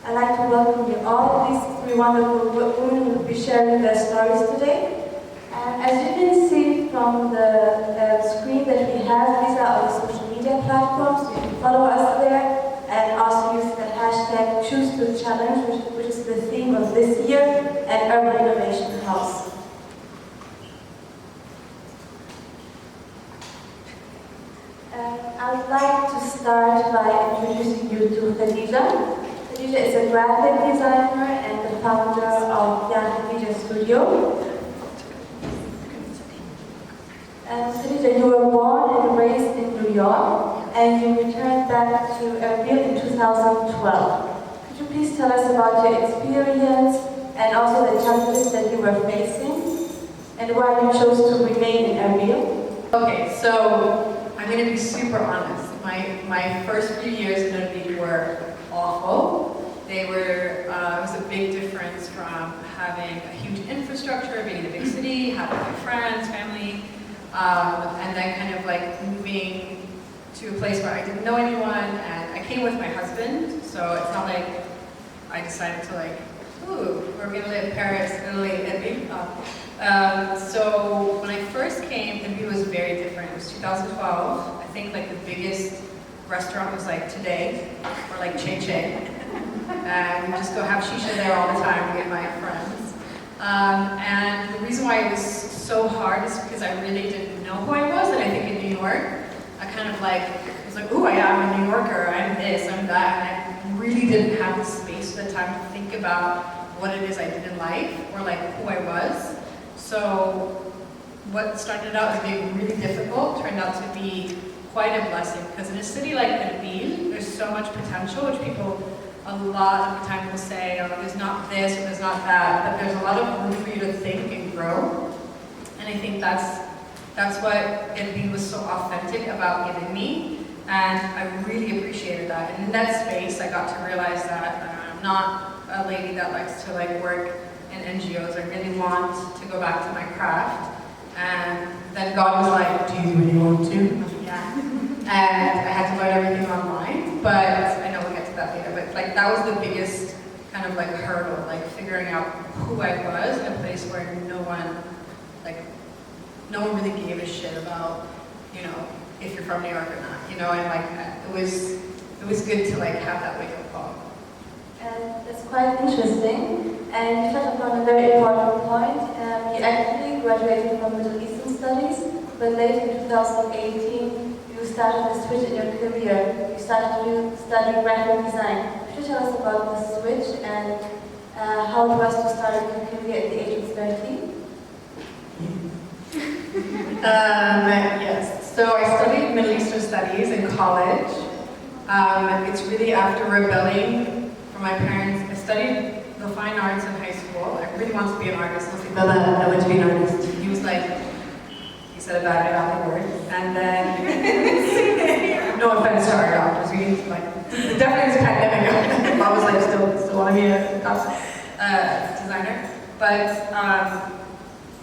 I'd like to welcome you all. These three wonderful women will be sharing their stories today. As you can see from the screen that we have, these are our social media platforms. You can follow us there and also use the hashtag #ChooseToChallenge, which is the theme of this year at Erbil Innovation House. I would like to start by introducing you to Khadija. Khadija is a graphic designer and the founder of Khadija Studio. Khadija, you were born and raised in New York, and you returned back to Erbil in 2012. Could you please tell us about your experience and also the challenges that you were facing, and why you chose to remain in Erbil? Okay, so I'm going to be super honest. My first few years in Erbil were awful. They were, it was a big difference from having a huge infrastructure, being in a big city, having my friends, family, and then kind of like moving to a place where I didn't know anyone, and I came with my husband, so it's not like I decided to like, ooh, we're going to live in Paris, Italy, Erbil. So when I first came, Erbil was very different. It was 2012. I think like the biggest restaurant was like Today, or like Che Che. And we just go have shisha there all the time, me and my friends. And the reason why it was so hard is because I really didn't know who I was, and I think in New York, I kind of like, was like, ooh, I'm a New Yorker, I'm this, I'm that, and I really didn't have the space at the time to think about what it is I did in life, or like who I was. So what started out as being really difficult turned out to be quite a blessing, because in a city like Erbil, there's so much potential, which people a lot of the time will say, oh, there's not this or there's not that, but there's a lot of room for you to think and grow. And I think that's what Erbil was so authentic about giving me, and I really appreciated that. And in that space, I got to realize that I'm not a lady that likes to like work in NGOs. I really want to go back to my craft. And then God was like, do you really want to? I was like, yeah. And I had to learn everything online, but I know we'll get to that later. But like that was the biggest kind of like hurdle, like figuring out who I was in a place where no one really gave a shit about, you know, if you're from New York or not, you know, and like it was good to like have that wake up call. And it's quite interesting. And you touched upon a very important point. You actually graduated from Middle Eastern Studies, but later in 2018, you started to switch in your career. You started to study graphic design. Could you tell us about the switch and how it was to start your career at the age of 13? Yes, so I studied Middle Eastern Studies in college. It's really after rebelling from my parents. I studied the fine arts in high school. I really wanted to be an artist. I was like, Bella, I want to be an artist. He was like, he said a bad Iraqi word. And then, no offense to our doctors, we like, definitely was a pandemic. I was like, still want to be a designer. But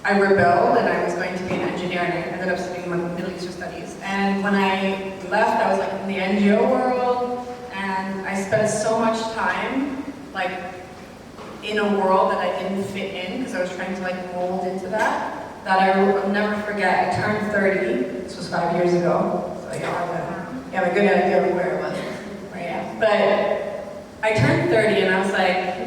I rebelled and I was going to be an engineer, and I ended up studying Middle Eastern Studies. And when I left, I was like in the NGO world, and I spent so much time like in a world that I didn't fit in, because I was trying to like mold into that I will never forget. I turned 30, this was 5 years ago, so you have a good idea of where I was, where I am. But I turned 30 and I was like,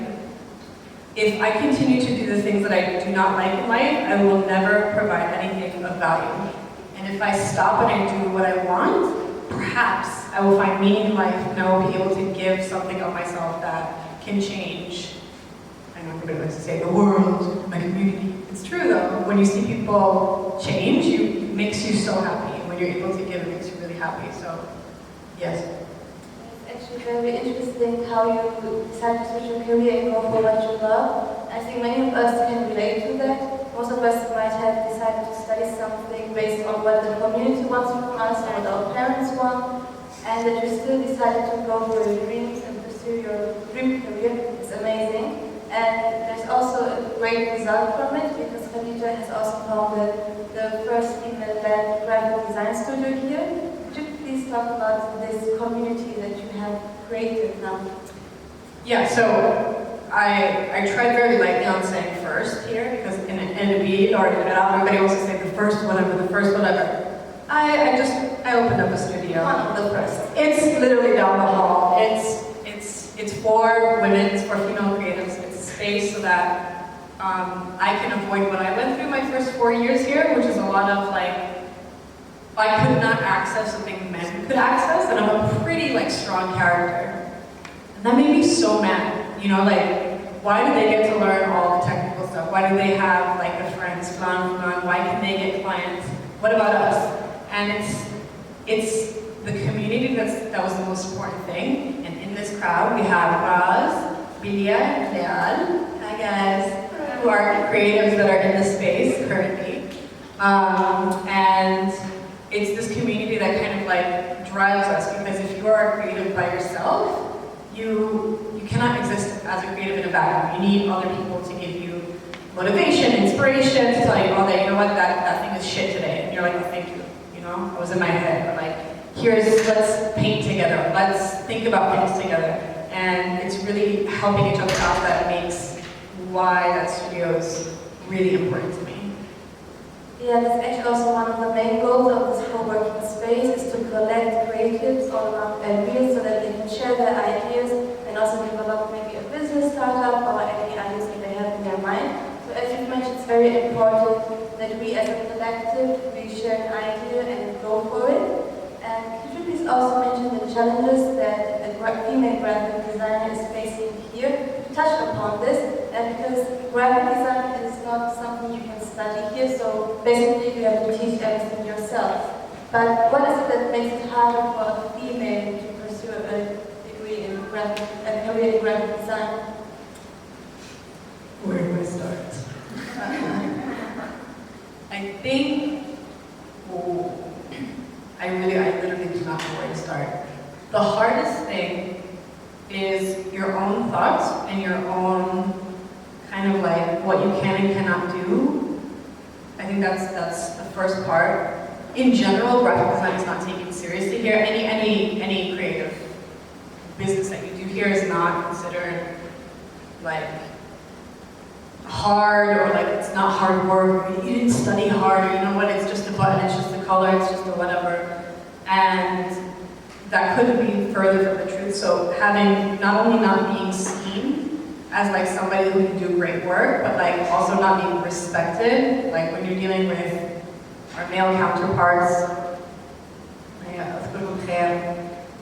if I continue to do the things that I do not like in life, I will never provide anything of value. And if I stop and I do what I want, perhaps I will find meaning in life, and I will be able to give something of myself that can change. I know everybody likes to say the world, my community. It's true though. When you see people change, it makes you so happy. And when you're able to give, it makes you really happy. So, yes. It's actually very interesting how you decided to switch your career and go for what you love. I think many of us can relate to that. Most of us might have decided to study something based on what the community wants from us or what our parents want, and that you still decided to go for your dreams and pursue your dream career. It's amazing. And there's also a great result from it, because Khadija has also founded the first female-led graphic design studio here. Could you please talk about this community that you have created now? Yeah, so I tried very lightly on saying first here, because in a beat or in an album, everybody wants to say the first whatever. I opened up a studio. One of the first. It's literally down the hall. It's for women, it's for female creatives. It's a space so that I can avoid what I went through my first 4 years here, which is a lot of like, I could not access something men could access, and I'm a pretty like strong character. And that made me so mad, you know, like, why do they get to learn all the technical stuff? Why do they have like the friends, why can they get clients? What about us? And it's the community that was the most important thing. And in this crowd, we have Raz, Bilia, and Leal, hi guys, who are creatives that are in the space currently. And it's this community that kind of like drives us, because if you are a creative by yourself, you cannot exist as a creative in a vacuum. You need other people to give you motivation, inspiration, to tell you, oh, you know what, that thing is shit today. And you're like, oh, thank you. You know, I was in my head. Or like, let's paint together. Let's think about things together. And it's really helping each other out that makes why that studio is really important to me. Yeah, that's actually also one of the main goals of this co-working space, is to collect creatives all around Erbil so that they can share their ideas and also develop maybe a business startup or any ideas that they have in their mind. So as you've mentioned, it's very important that we as a collective, we share an idea and go for it. And could you please also mention the challenges that a female graphic designer is facing here? Touch upon this, because graphic design is not something you can study here, so basically you have to teach everything yourself. But what is it that makes it harder for a female to pursue a degree in a career in graphic design? Where do I start? I think, I literally do not know where to start. The hardest thing is your own thoughts and your own kind of like what you can and cannot do. I think that's the first part. In general, graphic design is not taken seriously here. Any creative business that you do here is not considered like hard, or like it's not hard work, or you didn't study hard, or you know what, it's just a button, it's just a color, it's just a whatever. And that couldn't be further from the truth. So having, not only not being seen as like somebody who can do great work, but like also not being respected, like when you're dealing with our male counterparts,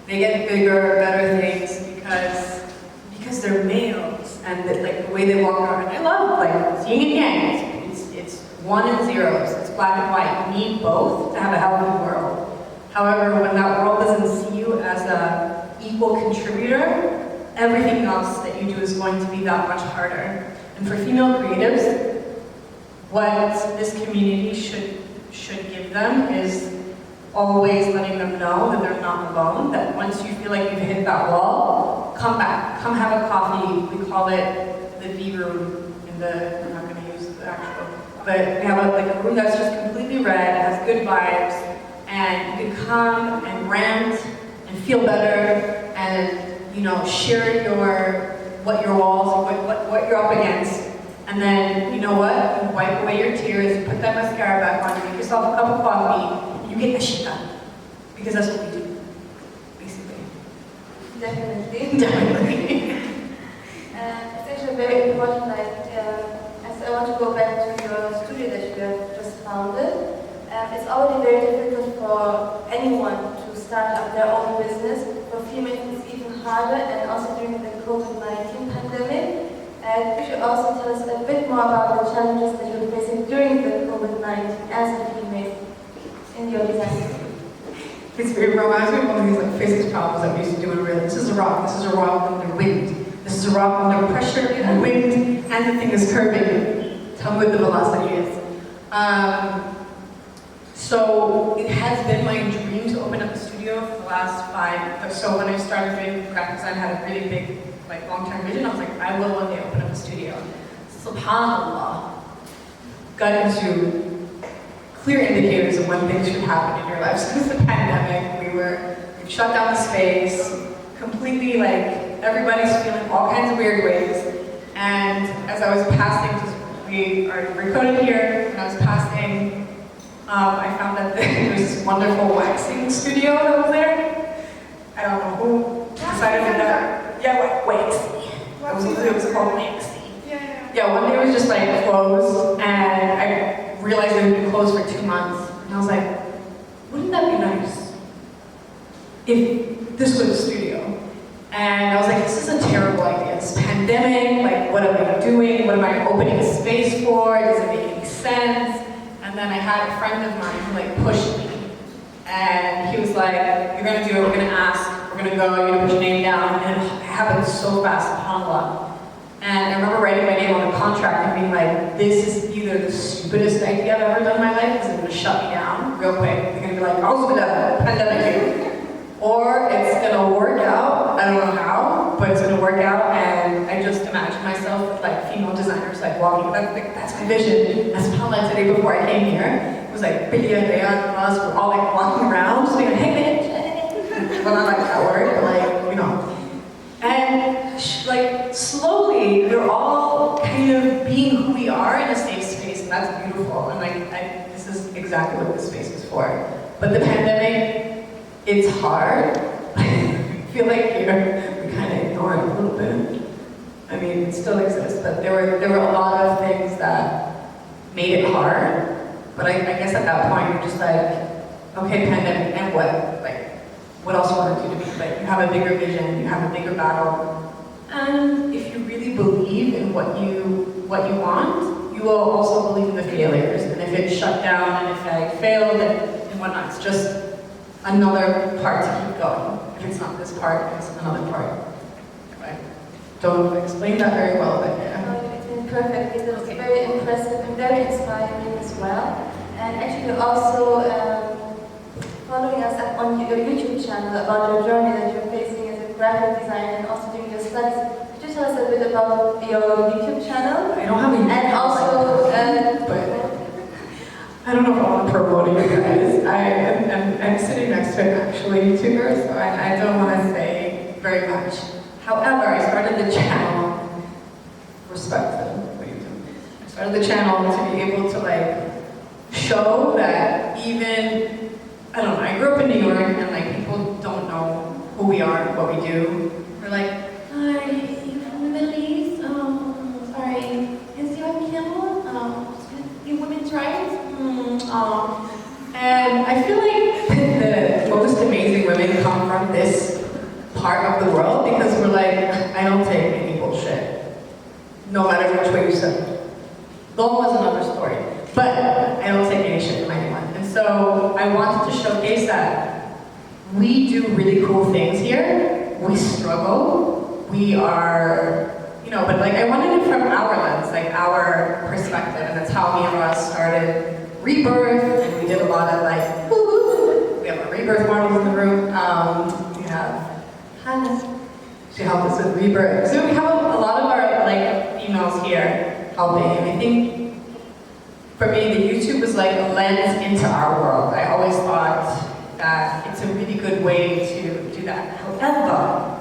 they get bigger, better things because they're males, and like the way they walk around. I love like yin and yang. It's one and zeros. It's black and white. You need both to have a healthy world. However, when that world doesn't see you as an equal contributor, everything else that you do is going to be that much harder. And for female creatives, what this community should give them is always letting them know that they're not alone, that once you feel like you've hit that wall, come back, come have a coffee. We call it the V room in the, I'm not going to use the actual, but we have a room that's just completely red, it has good vibes, and you can come and rant and feel better and, you know, share what your walls, what you're up against. And then, you know what? You wipe away your tears, you put that mascara back on, you make yourself a cup of coffee, you get the shit done. Because that's what we do, basically. Definitely. Definitely. It's actually very important, like, as I want to go back to your studio that you have just founded. It's already very difficult for anyone to start up their own business. For females, it's even harder, and also during the COVID-19 pandemic. You should also tell us a bit more about the challenges that you're facing during the COVID-19 as a female in your design. It reminds me of one of these like physics problems that we used to do in real. This is a rock under wind. This is a rock under pressure and wind, and the thing is curving. Tell me what the velocity is. So it has been my dream to open up a studio for the last 5. So when I started doing graphic design, I had a really big, like, long-term vision. I was like, I will one day open up a studio. SubhanAllah, got into clear indicators of when things should happen in your life. Since the pandemic, we've shut down the space, completely like everybody's feeling all kinds of weird ways. And as I was passing, because we are recorded here, and I was passing, I found that there was this wonderful waxing studio that was there. I don't know who decided to do that. Yeah, waxing. It was called waxing. Yeah, one day it was just like closed, and I realized it had been closed for 2 months. And I was like, wouldn't that be nice if this was a studio? And I was like, this is a terrible idea. It's a pandemic, like what am I doing? What am I opening a space for? Does it make any sense? And then I had a friend of mine who like pushed me. And he was like, you're gonna do it, we're gonna ask, we're gonna go, you're gonna put your name down. And it happened so fast, subhanAllah. And I remember writing my name on the contract and being like, this is either the stupidest idea I've ever done in my life, because it's gonna shut me down real quick. They're gonna be like, oh, pandemic. Or it's gonna work out, I don't know how, but it's gonna work out, and I just imagine myself with like female designers like walking, that's my vision. That's how today before I came here. It was like, us, we're all like walking around, just being like, hey bitch, well not like that word, but like, you know. And like slowly, we're all kind of being who we are in a safe space, and that's beautiful. And like, this is exactly what this space is for. But the pandemic, it's hard. I feel like here we kind of ignore it a little bit. I mean, it still exists, but there were a lot of things that made it hard. But I guess at that point you're just like, okay, pandemic, and what? Like, what else you want to do to me? Like, you have a bigger vision, you have a bigger battle, and if you really believe in what you want, you will also believe in the failures. And if it's shut down, and if I failed, and whatnot, it's just another part to keep going. If it's not this part, it's another part. Right? Don't explain that very well, but yeah. No, it's been perfect. It was very impressive and very inspiring as well. And actually, you're also following us up on your YouTube channel about your journey that you're facing as a graphic designer and also doing your studies. Could you tell us a bit about your YouTube channel? I don't have a YouTube and also, but I don't know if I want to promote it, you guys. I'm sitting next to an actual YouTuber, so I don't want to say very much. However, I started the channel, respect them, what are you doing? I started the channel to be able to like show that even, I don't know, I grew up in New York and like people don't know who we are, what we do. We're like, hi, you from the Middle East? Sorry, is you on camera? You women's rights? And I feel like the most amazing women come from this part of the world because we're like, I don't take any bullshit, no matter which way you say it. Dome was another story, but I don't take any shit from anyone. And so I wanted to showcase that we do really cool things here. We struggle. We are, you know, but like I wanted it from our lens, like our perspective, and that's how me and Ross started Rebirth, and we did a lot of like, we have our Rebirth models in the room. We have Hannah, she helped us with Rebirth. So we have a lot of our like females here helping, and I think for me, the YouTube was like a lens into our world. I always thought that it's a really good way to do that. However,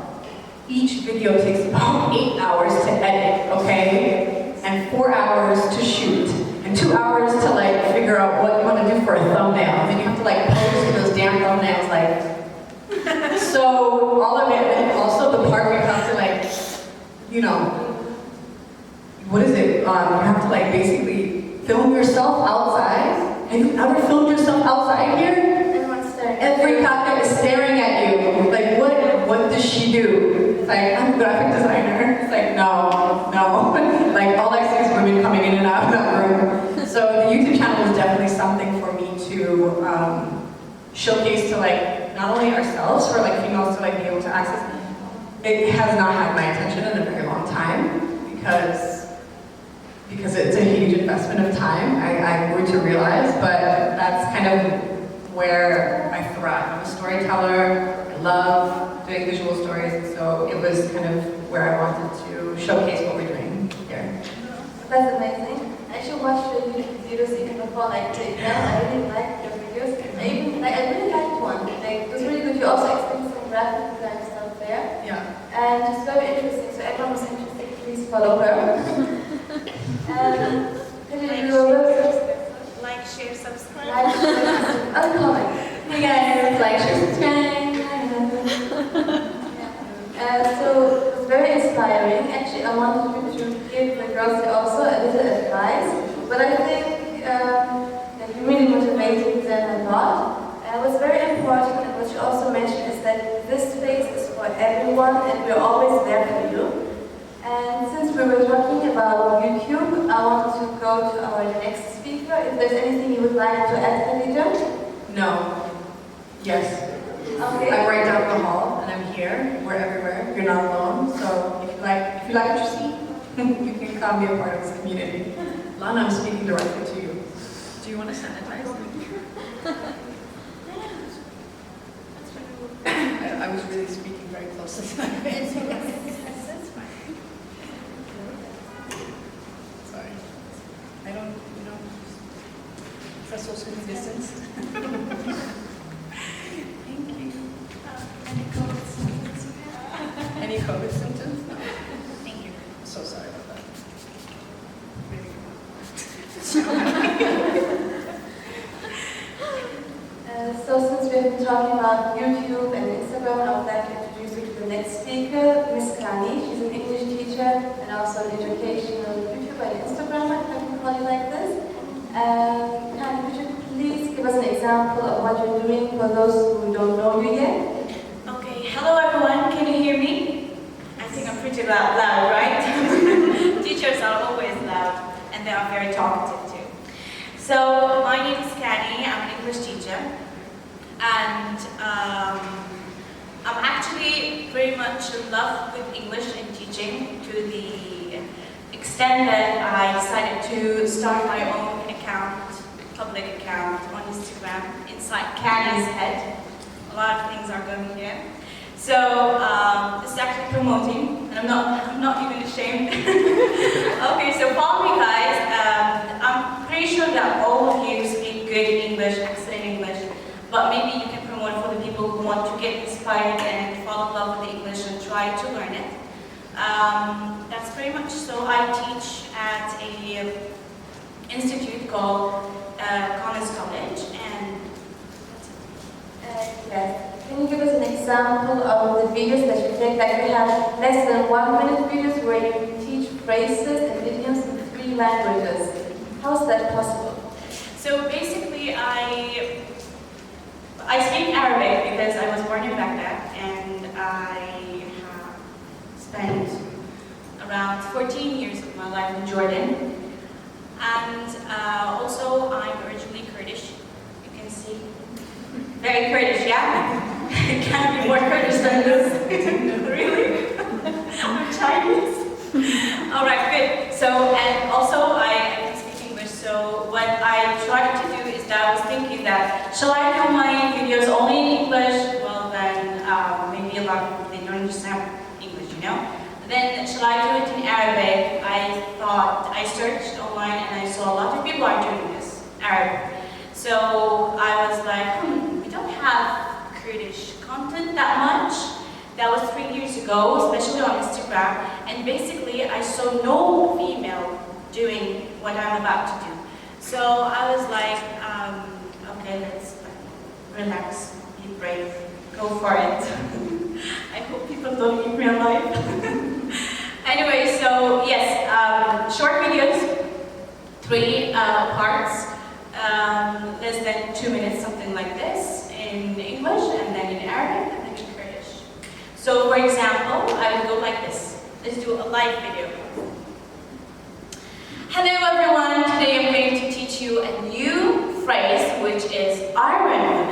each video takes about 8 hours to edit, okay? And 4 hours to shoot. And 2 hours to like figure out what you want to do for a thumbnail. And then you have to like post those damn thumbnails like. So all of it, and also the part where you have to like, you know, what is it? You have to like basically film yourself outside. Have you ever filmed yourself outside here? Everyone's staring. Every copy is staring at you. Like what does she do? It's like, I'm a graphic designer. It's like, no. Like all I see is women coming in and out of that room. So the YouTube channel was definitely something for me to showcase to like, not only ourselves, for like females to like be able to access. It has not had my attention in a very long time because it's a huge investment of time, I grew to realize, but that's kind of where I thrive. I'm a storyteller, I love doing visual stories, and so it was kind of where I wanted to showcase what we're doing here. That's amazing. I actually watched your YouTube videos even before, like the exam. I really liked your videos. I really liked one. Like, it was really good. You also explained some graphic design stuff there. Yeah. And she's very interesting, so everyone was interested, please follow her. And can you do a like, share, subscribe. like, share, and comment. Hey guys, like, share, subscribe. So it was very inspiring. Actually, I wanted you to give the girls also a little advice, but I think that you really motivated them a lot. What's very important, and what you also mentioned, is that this space is for everyone, and we're always there for you. And since we were talking about YouTube, I want to go to our next speaker. If there's anything you would like to add, Khadija? No. Yes. Okay. I'm right down the hall, and I'm here. We're everywhere. You're not alone. So if you like what you see, you can come be a part of this community. Lana, I'm speaking directly to you. Do you want to sanitize? I was really speaking very close to my face. That's fine. Sorry. I don't, for social distance. Thank you. Any COVID symptoms you have? Any COVID symptoms? No. Thank you. So sorry about that. So since we have been talking about YouTube and Instagram, I would like to introduce you to the next speaker, Miss Kani. She's an English teacher and also an educational YouTuber and Instagrammer, if I can call you like this. Kani, could you please give us an example of what you're doing for those who don't know you yet? Okay, hello everyone, can you hear me? I think I'm pretty loud, right? Teachers are always loud, and they are very talkative too. So, my name is Kani, I'm an English teacher, and I'm actually very much in love with English and teaching to the extent that I decided to start my own account, public account on Instagram, inside Kani's head. A lot of things are going here. So this is actually promoting, and I'm not even ashamed. Okay, so follow me, guys. I'm pretty sure that all of you speak good English, excellent English, but maybe you can promote for the people who want to get inspired and fall in love with the English and try to learn it. That's pretty much so. I teach at a institute called Connors College, and Yes. Can you give us an example of the videos that you take? Like we have less than 1 minute videos where you teach phrases and idioms in 3 languages. How is that possible? so basically I speak Arabic because I was born in Baghdad, and I have spent around 14 years of my life in Jordan. And also I'm originally Kurdish, you can see. Very Kurdish, yeah? It can't be more Kurdish than this. Really? I'm Chinese. Alright, good. So, and also I can speak English, so what I tried to do is that I was thinking that, shall I do my videos only in English? Well then, maybe a lot of people, they don't understand English, Then, shall I do it in Arabic? I thought, I searched online and I saw a lot of people are doing this, Arabic. So I was like, we don't have Kurdish content that much. That was 3 years ago, especially on Instagram. And basically, I saw no female doing what I'm about to do. So I was like, okay, let's relax, be brave, go for it. I hope people don't eat real life. Anyway, so yes, short videos, 3 parts, less than 2 minutes, something like this, in English, and then in Arabic, and then in Kurdish. So for example, I will go like this. Let's do a live video. Hello everyone, today I'm going to teach you a new phrase, which is Iron Woman.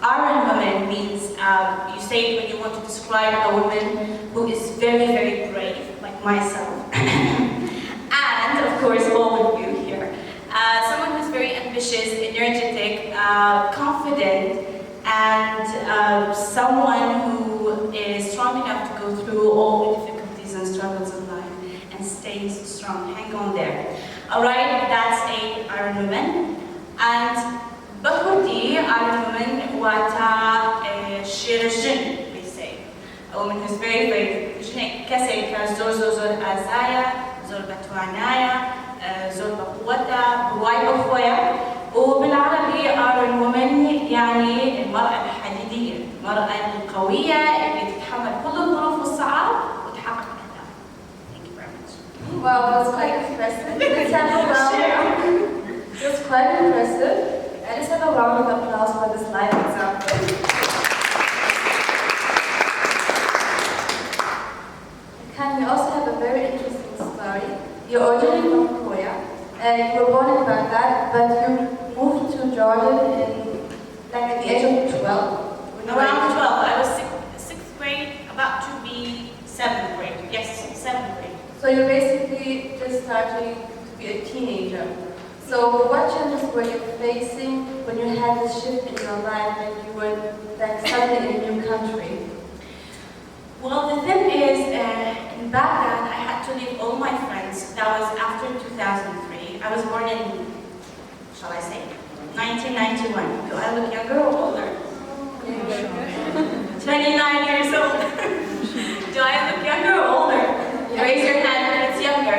Iron Woman means, you say it when you want to describe a woman who is very, very brave, like myself. And, of course, all of you here. Someone who's very ambitious, energetic, confident, and someone who is strong enough to go through all the difficulties and struggles of life and stays strong. Hang on there. Alright, that's a Iron Woman. And Bakhudi, Iron Woman, Wata Shirajin, we say. A woman who's very, very كسر كزور زور زور أزايا زور بتوانايا زور بقوتا بواي بخويا وبالعربي are women يعني المرأة الحديدية المرأة القوية اللي تتحمل كل الظروف والصعاب وتحقق أهدافها. Thank you very much. Wow, that's quite impressive. Let's have a round. That's quite impressive. And let's have a round of applause for this live example. Can we also have a very interesting story? You're originally from Korea. You were born in Baghdad, but you moved to Jordan at the age of 12. Around 12. I was sixth grade, about to be 7th grade. Yes, 7th grade. So you're basically just starting to be a teenager. So what challenges were you facing when you had this shift in your life and you were suddenly in a new country? Well, the thing is, in Baghdad, I had to leave all my friends. That was after 2003. I was born in, shall I say, 1991. Do I look younger or older? 29 years old. Do I look younger or older? Raise your hand if it's younger.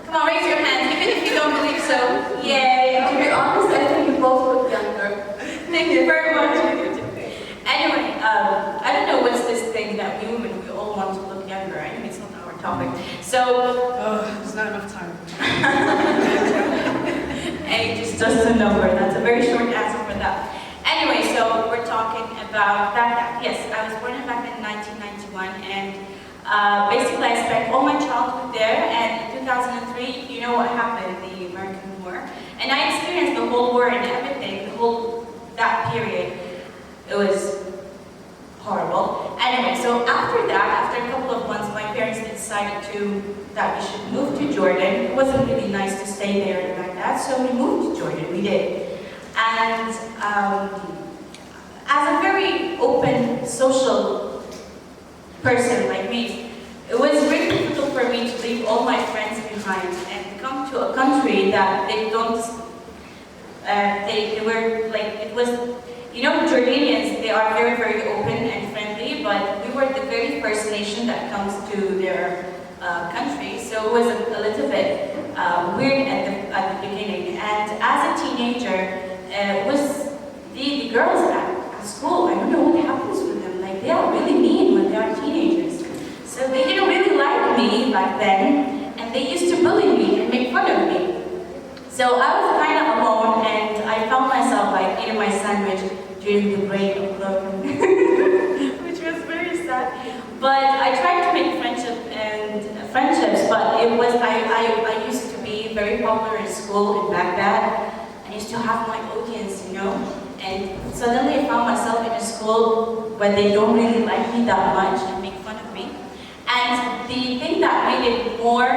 Come on, raise your hand, even if you don't believe so. Yay! To be honest, I think you both look younger. Thank you very much. Anyway, I don't know what's this thing that we women, we all want to look younger. Anyway, it's not our topic. So, there's not enough time. age is just a number. That's a very short answer for that. Anyway, so we're talking about Baghdad. Yes, I was born in Baghdad in 1991, and basically I spent all my childhood there, and in 2003, you know what happened, the American War. And I experienced the whole war and everything, that period. It was horrible. Anyway, so after that, after a couple of months, my parents decided that we should move to Jordan. It wasn't really nice to stay there in Baghdad, so we moved to Jordan, we did. And as a very open, social person like me, it was very difficult for me to leave all my friends behind and come to a country that they don't, they were like, it was, you know, Jordanians, they are very, very open and friendly, but we were the very first nation that comes to their country, so it was a little bit weird at the beginning. And as a teenager, was the girls at school, I don't know what happens with them, like they are really mean when they are teenagers. So they didn't really like me back then, and they used to bully me and make fun of me. So I was kind of alone, and I found myself like eating my sandwich during the break of learning, which was very sad. But I tried to make friendships, but it was I used to be very popular in school in Baghdad. I used to have my audience, you know, and suddenly I found myself in a school where they don't really like me that much and make fun of me. And the thing that made it more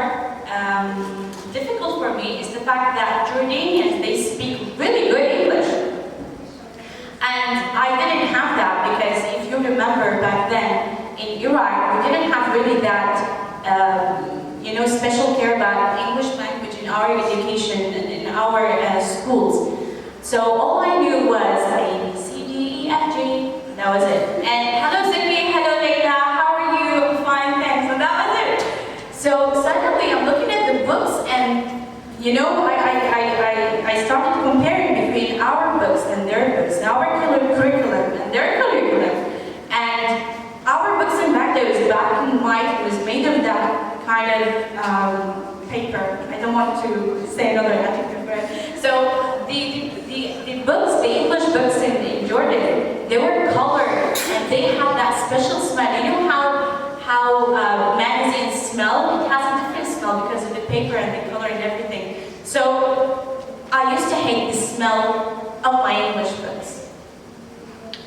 difficult for me is the fact that Jordanians, they speak really good English. And I didn't have that because if you remember back then in Iraq, we didn't have really that you know, special care about English language in our education and in our schools. So all I knew was A, B, C, D, E, F, G. That was it. And hello Ziki, hello Leila, how are you? I'm fine, thanks. And that was it. So suddenly I'm looking at the books and, you know, I started comparing between our books and their books, our curriculum and their curriculum. And our books in Baghdad was black and white. It was made of that kind of paper. I don't want to say another adjective, right? So the books, the English books in Jordan, they were colored and they had that special smell. You know how magazines smell? It has a different smell because of the paper and the color and everything. So I used to hate the smell of my English books.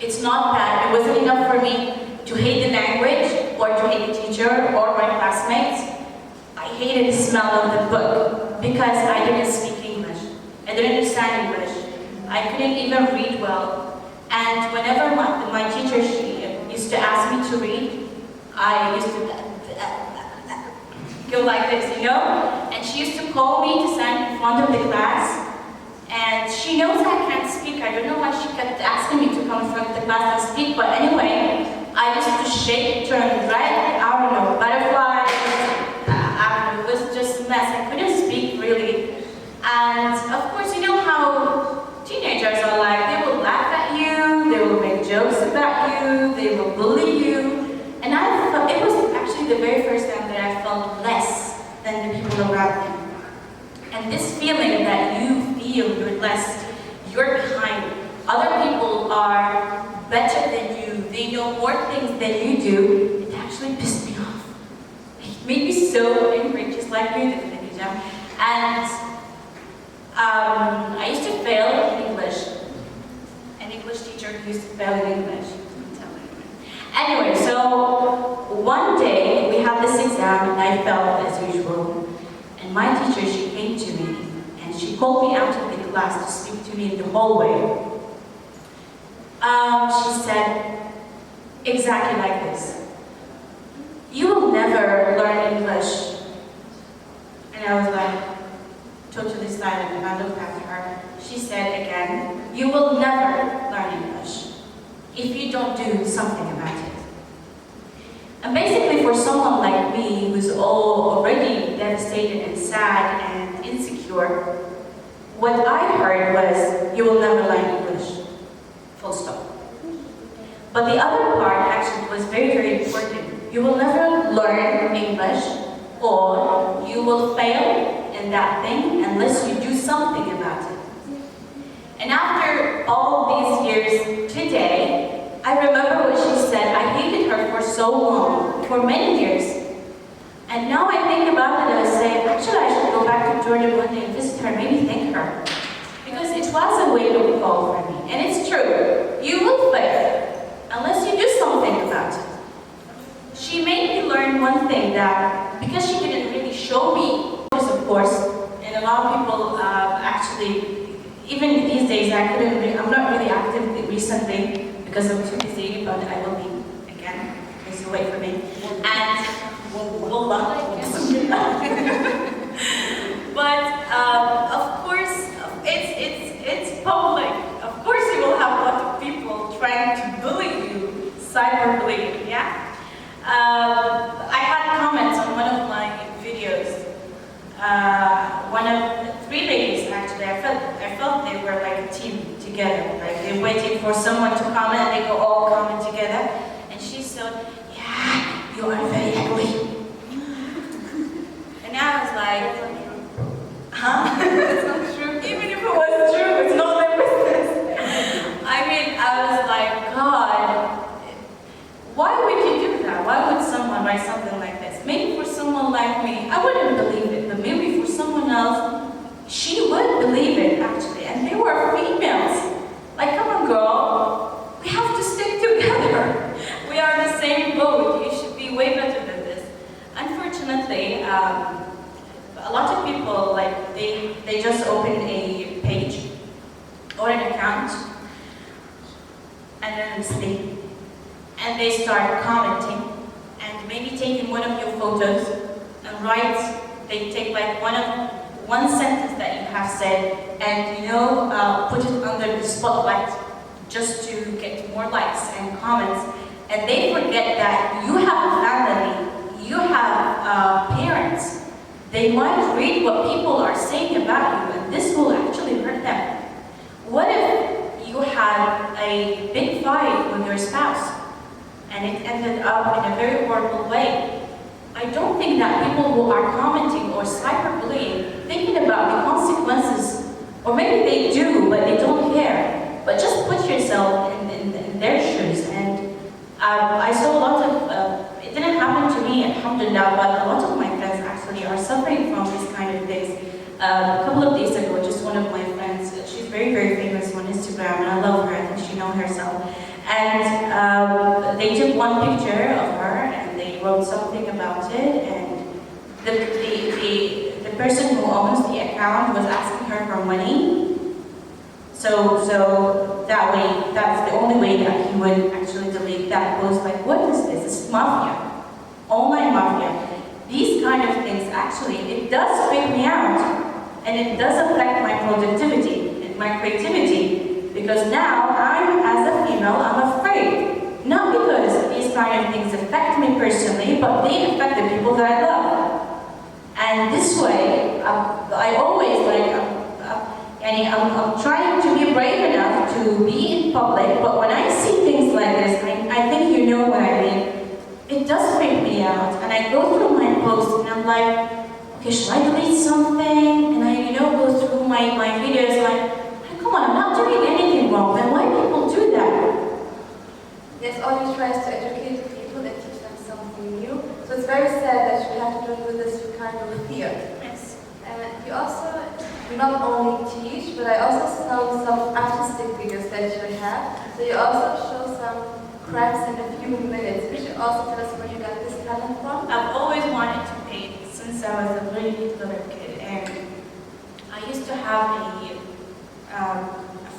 It's not bad. It wasn't enough for me to hate the language or to hate the teacher or my classmates. I hated the smell of the book because I didn't speak English. I didn't understand English. I couldn't even read well. And whenever my teacher, she used to ask me to read, I used to go like this, you know? And she used to call me to stand in front of the class. And she knows I can't speak. I don't know why she kept asking me to come in front of the class and speak. But anyway, I used to shake, turn red, I don't know, butterfly, felt less than the people around me. And this feeling that you feel you're less, you're behind, other people are better than you, they know more things than you do, it actually pissed me off. It made me so angry, just like you did, Khadija. And I used to fail in English. An English teacher used to fail in English. Anyway, so one day we had this exam and I failed as usual. And my teacher, she came to me and she called me out of the class to speak to me in the hallway. She said, exactly like this. You will never learn English. And I was like, totally silent, and I looked at her. She said again, you will never learn English if you don't do something about it. And basically for someone like me, who's already devastated and sad and insecure, what I heard was, you will never learn English, full stop. But the other part actually was very, very important. You will never learn English, or you will fail in that thing unless you do something about it. And after all these years today, I remember what she said. I hated her for so long, for many years. And now I think about it and I say, actually I should go back to Jordan one day and visit her, maybe thank her. Because it was a wake-up call for me. And it's true, you will fail unless you do something about it. She made me learn one thing, that because she didn't really show me, of course, and a lot of people actually, even these days, I'm not really active recently because I'm too busy, but I will be again, please wait for me. And, but of course, it's public. Of course you will have a lot of people trying to bully you, cyberbullying, yeah? I had comments on one of my videos. One of 3 ladies actually, I felt they were like a team together. Like they're waiting for someone to comment and they go all comment together. And she said, yeah, you are very ugly. And I was like, huh? It's not true. Even if it was true, it's not their business. I mean, I was like, God, why would you do that? Why would someone write something like this? Maybe for someone like me, I wouldn't believe it, but maybe for someone else, she would believe it actually. And they were females. Like, come on girl, we have to stick together. We are the same boat, you should be way better than this. Unfortunately, a lot of people, like, they just open a page or an account and then sleep. And they start commenting and maybe taking one of your photos and write, they take like one sentence that you have said and put it under the spotlight just to get more likes and comments. And they forget that you have a family, you have parents. They might read what people are saying about you and this will actually hurt them. What if you had a big fight with your spouse and it ended up in a very horrible way? I don't think that people who are commenting or cyberbullying, thinking about the consequences, or maybe they do, but they don't care. But just put yourself in their shoes. And I saw a lot of, it didn't happen to me, alhamdulillah, but a lot of my friends actually are suffering from these kind of things. A couple of days ago, just one of my friends, she's very, very famous on Instagram, and I love her, I think she knows herself. And they took one picture of her and they wrote something about it, and the person who owns the account was asking her for money. So that way, that's the only way that he would actually delete that post. Like, what is this? It's mafia, online mafia. These kind of things actually, it does freak me out, and it does affect my productivity and my creativity. Because now, as a female, I'm afraid. Not because these kind of things affect me personally, but they affect the people that I love. And this way, I always I'm trying to be brave enough to be in public, but when I see things like this, I think you know what I mean. It does freak me out, and I go through my post, and I'm like, okay, should I delete something? And I, go through my videos like, hey, come on, I'm not doing anything wrong. Then why people do that? Yes, all you try is to educate people and teach them something new. So it's very sad that you have to deal with this kind of fear. Yes. You also not only teach, but I also saw some artistic videos that you have. So you also show some crafts in a few minutes. Could you also tell us where you got this talent from? I've always wanted to paint since I was a really little kid, and I used to have a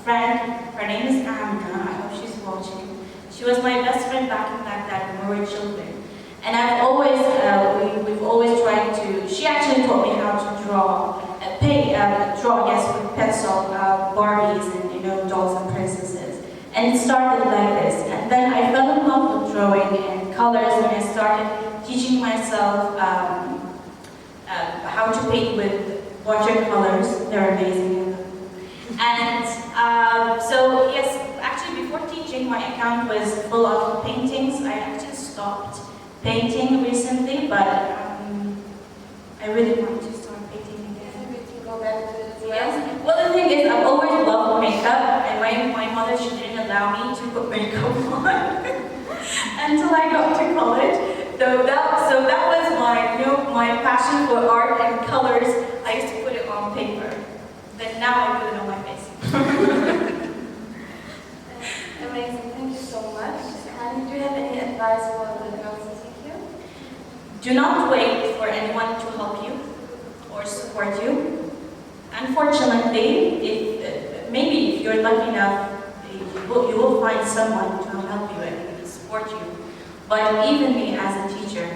friend. Her name is Amina. I hope she's watching. She was my best friend back in Baghdad when we were children. And I've always, we've always tried to, she actually taught me how to draw, with pencil, Barbies and, dolls and princesses. And it started like this. And then I fell in love with drawing and colors when I started teaching myself how to paint with watercolors. They're amazing. And so, yes, actually before teaching, my account was full of paintings. I actually stopped painting recently, but I really want to start painting again. We can go back to it as well. Yes. Well, the thing is, I've always loved makeup, and my mother, she didn't allow me to put makeup on until I got to college. So that was my passion for art and colors. I used to put it on paper. But now I put it on my face. Amazing, thank you so much. And do you have any advice for the girls listening here? Do not wait for anyone to help you or support you. Unfortunately, maybe if you're lucky enough, you will find someone to help you and support you. But even me as a teacher,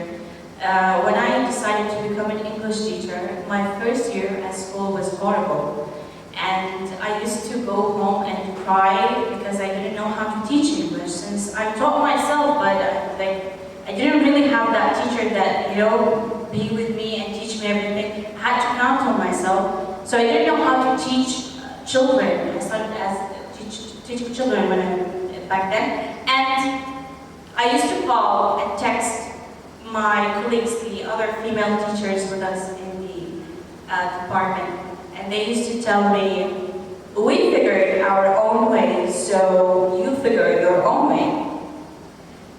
when I decided to become an English teacher, my first year at school was horrible. And I used to go home and cry because I didn't know how to teach English, since I taught myself, but I didn't really have that teacher that, be with me and teach me everything. I had to count on myself. So I didn't know how to teach children. I started teaching children back then. And I used to call and text my colleagues, the other female teachers with us in the department. And they used to tell me, we figured our own way, so you figure your own way.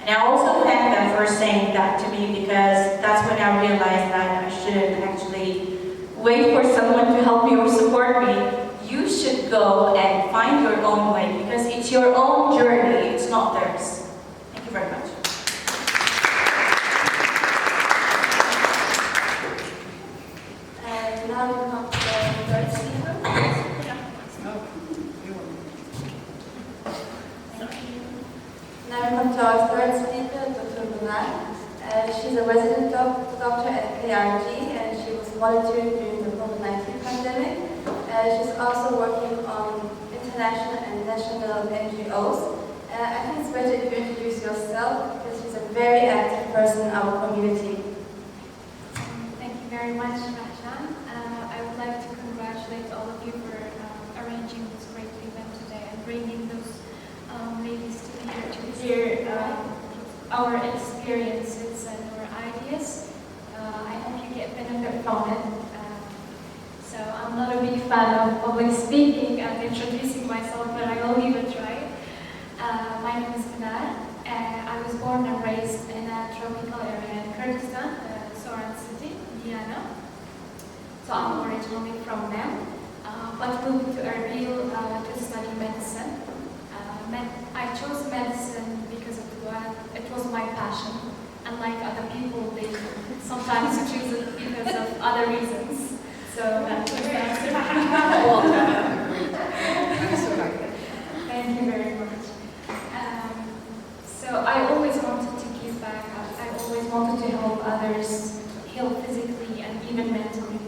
And I also thank them for saying that to me, because that's when I realized that I shouldn't actually wait for someone to help me or support me. You should go and find your own way, because it's your own journey, it's not theirs. Thank you very much. And now we come to the third speaker. Now we come to our third speaker, Dr. Bilal. She's a resident doctor at KRG, and she was volunteering during the COVID-19 pandemic. She's also working on international and national NGOs. I think it's better if you introduce yourself, because she's a very active person in our community. Thank you very much, Rahjan. I would like to congratulate all of you for arranging this great event today and bringing those ladies to hear our experiences and our ideas. I hope you get benefit from it. So I'm not a big fan of public speaking and introducing myself, but I will give it a try. My name is Pinar. I was born and raised in a tropical area in Kyrgyzstan, Soran City, Indiana. So I'm originally from there, but moved to Erbil to study medicine. I chose medicine because it was my passion. Unlike other people, they sometimes choose it because of other reasons. So that was the answer. Thank you very much. So I always wanted to give back. I always wanted to help others heal physically and even mentally.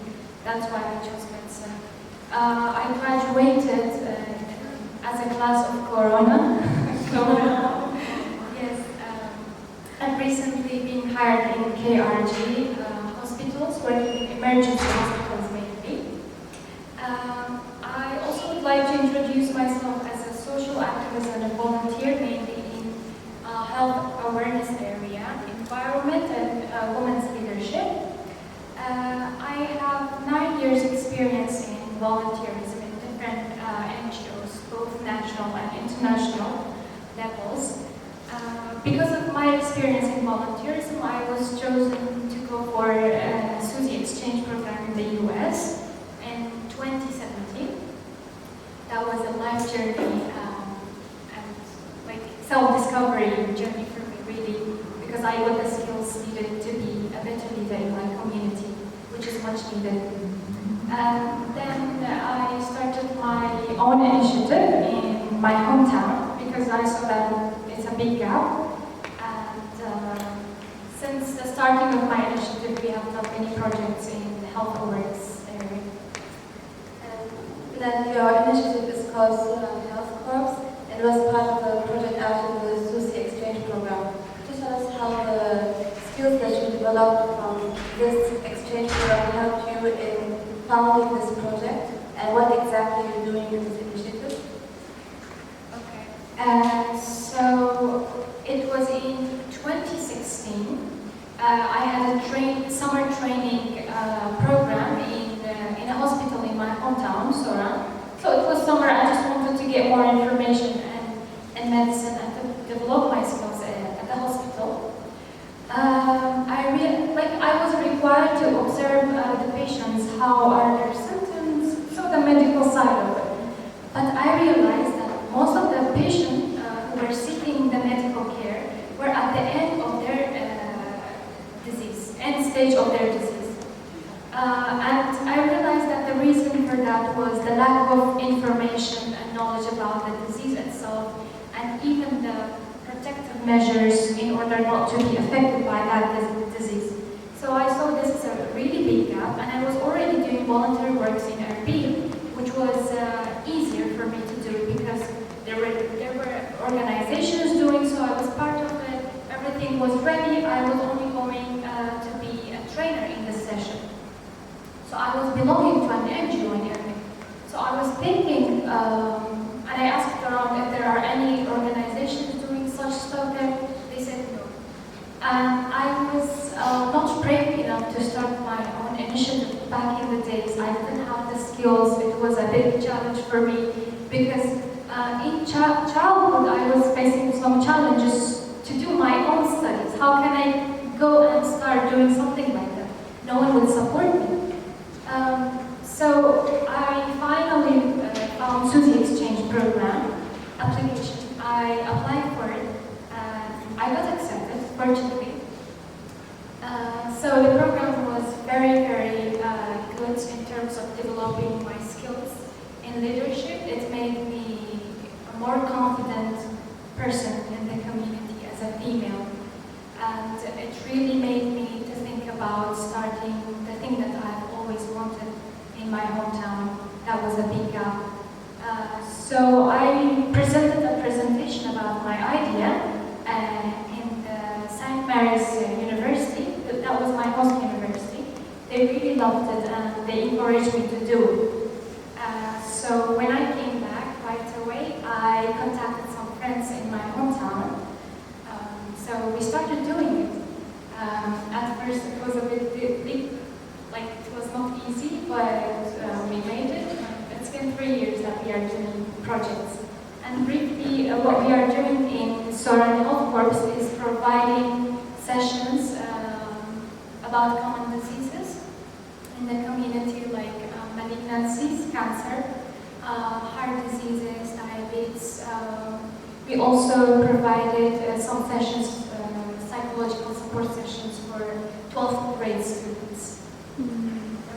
That's why I chose medicine. I graduated as a class of Corona. Yes. I've recently been hired in KRG hospitals, working in emergency hospitals mainly. I also would like to introduce myself as a social activist and a volunteer, mainly in health awareness area, environment and women's leadership. volunteerism in different NGOs, both national and international levels. Because of my experience in volunteerism, I was chosen to go for a SUSI exchange program in the US in 2017. That was a life journey and like self-discovery journey for me, really, because I got the skills needed to be a better leader in my community, which is much needed. And then I started my own initiative in my hometown because I saw that it's a big gap. And since the starting of my initiative, we have done many projects in the health awareness area. And then your initiative is called Sudan Health Corps and was part of the project out in the SUSI exchange program. Could you tell us how the skills that you developed from this exchange program helped you in founding this project and what exactly you're doing in this initiative? Okay. So it was in 2016. I had a summer training program in a hospital in my hometown, Sora. So it was summer. I just wanted to get more information and medicine and to develop my skills at the hospital. I was required to observe the patients, how are their symptoms, so the medical side of it. But I realized that most of the patients who were seeking the medical care were at the end of their disease, end stage of their disease. And I realized that the reason for that was the lack of information and knowledge about the disease itself, and even the protective measures in order not to be affected by that disease. So I saw this as a really big gap, and I was already doing volunteer works in Erbil, which was easier for me to do because there were organizations doing so. I was part of it. Everything was ready. I was only going to be a trainer in this session. So I was belonging to an NGO in Erbil. So I was thinking, and I asked around if there are any organizations doing such stuff there. They said no. And I was not brave enough to start my own initiative back in the days. I didn't have the skills. It was a big challenge for me because in childhood I was facing some challenges to do my own studies. How can I go and start doing something like that? No one would support me. So I finally found SUSI exchange program application. I applied for it. I got accepted, fortunately. So the program was very, very good in terms of developing my skills in leadership. It made me a more confident person in the community as a female. And it really made me to think about starting the thing that I've always wanted in my hometown. That was a big gap. So I presented a presentation about my idea in the St. Mary's University. That was my host university. They really loved it and they encouraged me to do it. So when I came back right away, I contacted some friends in my hometown. So we started doing it. At first it was a bit big, like it was not easy, but we made it. It's been 3 years that we are doing projects. And briefly, what we are doing in Soran Health Corps is providing sessions about common diseases in the community, like malignancies, cancer, heart diseases, diabetes. We also provided some sessions, psychological support sessions for 12th grade students.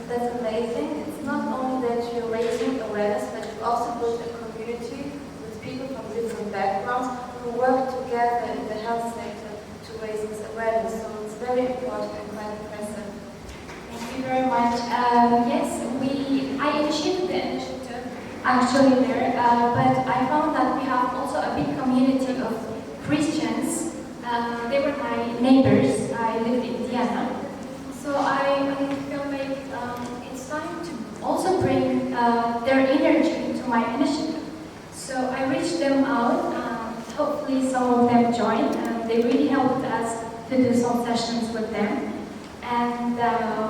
That's amazing. It's not only that you're raising awareness, but you also build a community with people from different backgrounds who work together in the health sector to raise this awareness. So it's very important and quite impressive. Thank you very much. Yes, I initiated the initiative actually there, but I found that we have also a big community of Christians. They were my neighbors. I lived in Vienna. So I feel like it's time to also bring their energy to my initiative. So I reached them out, hopefully some of them joined, and they really helped us to do some sessions with them. And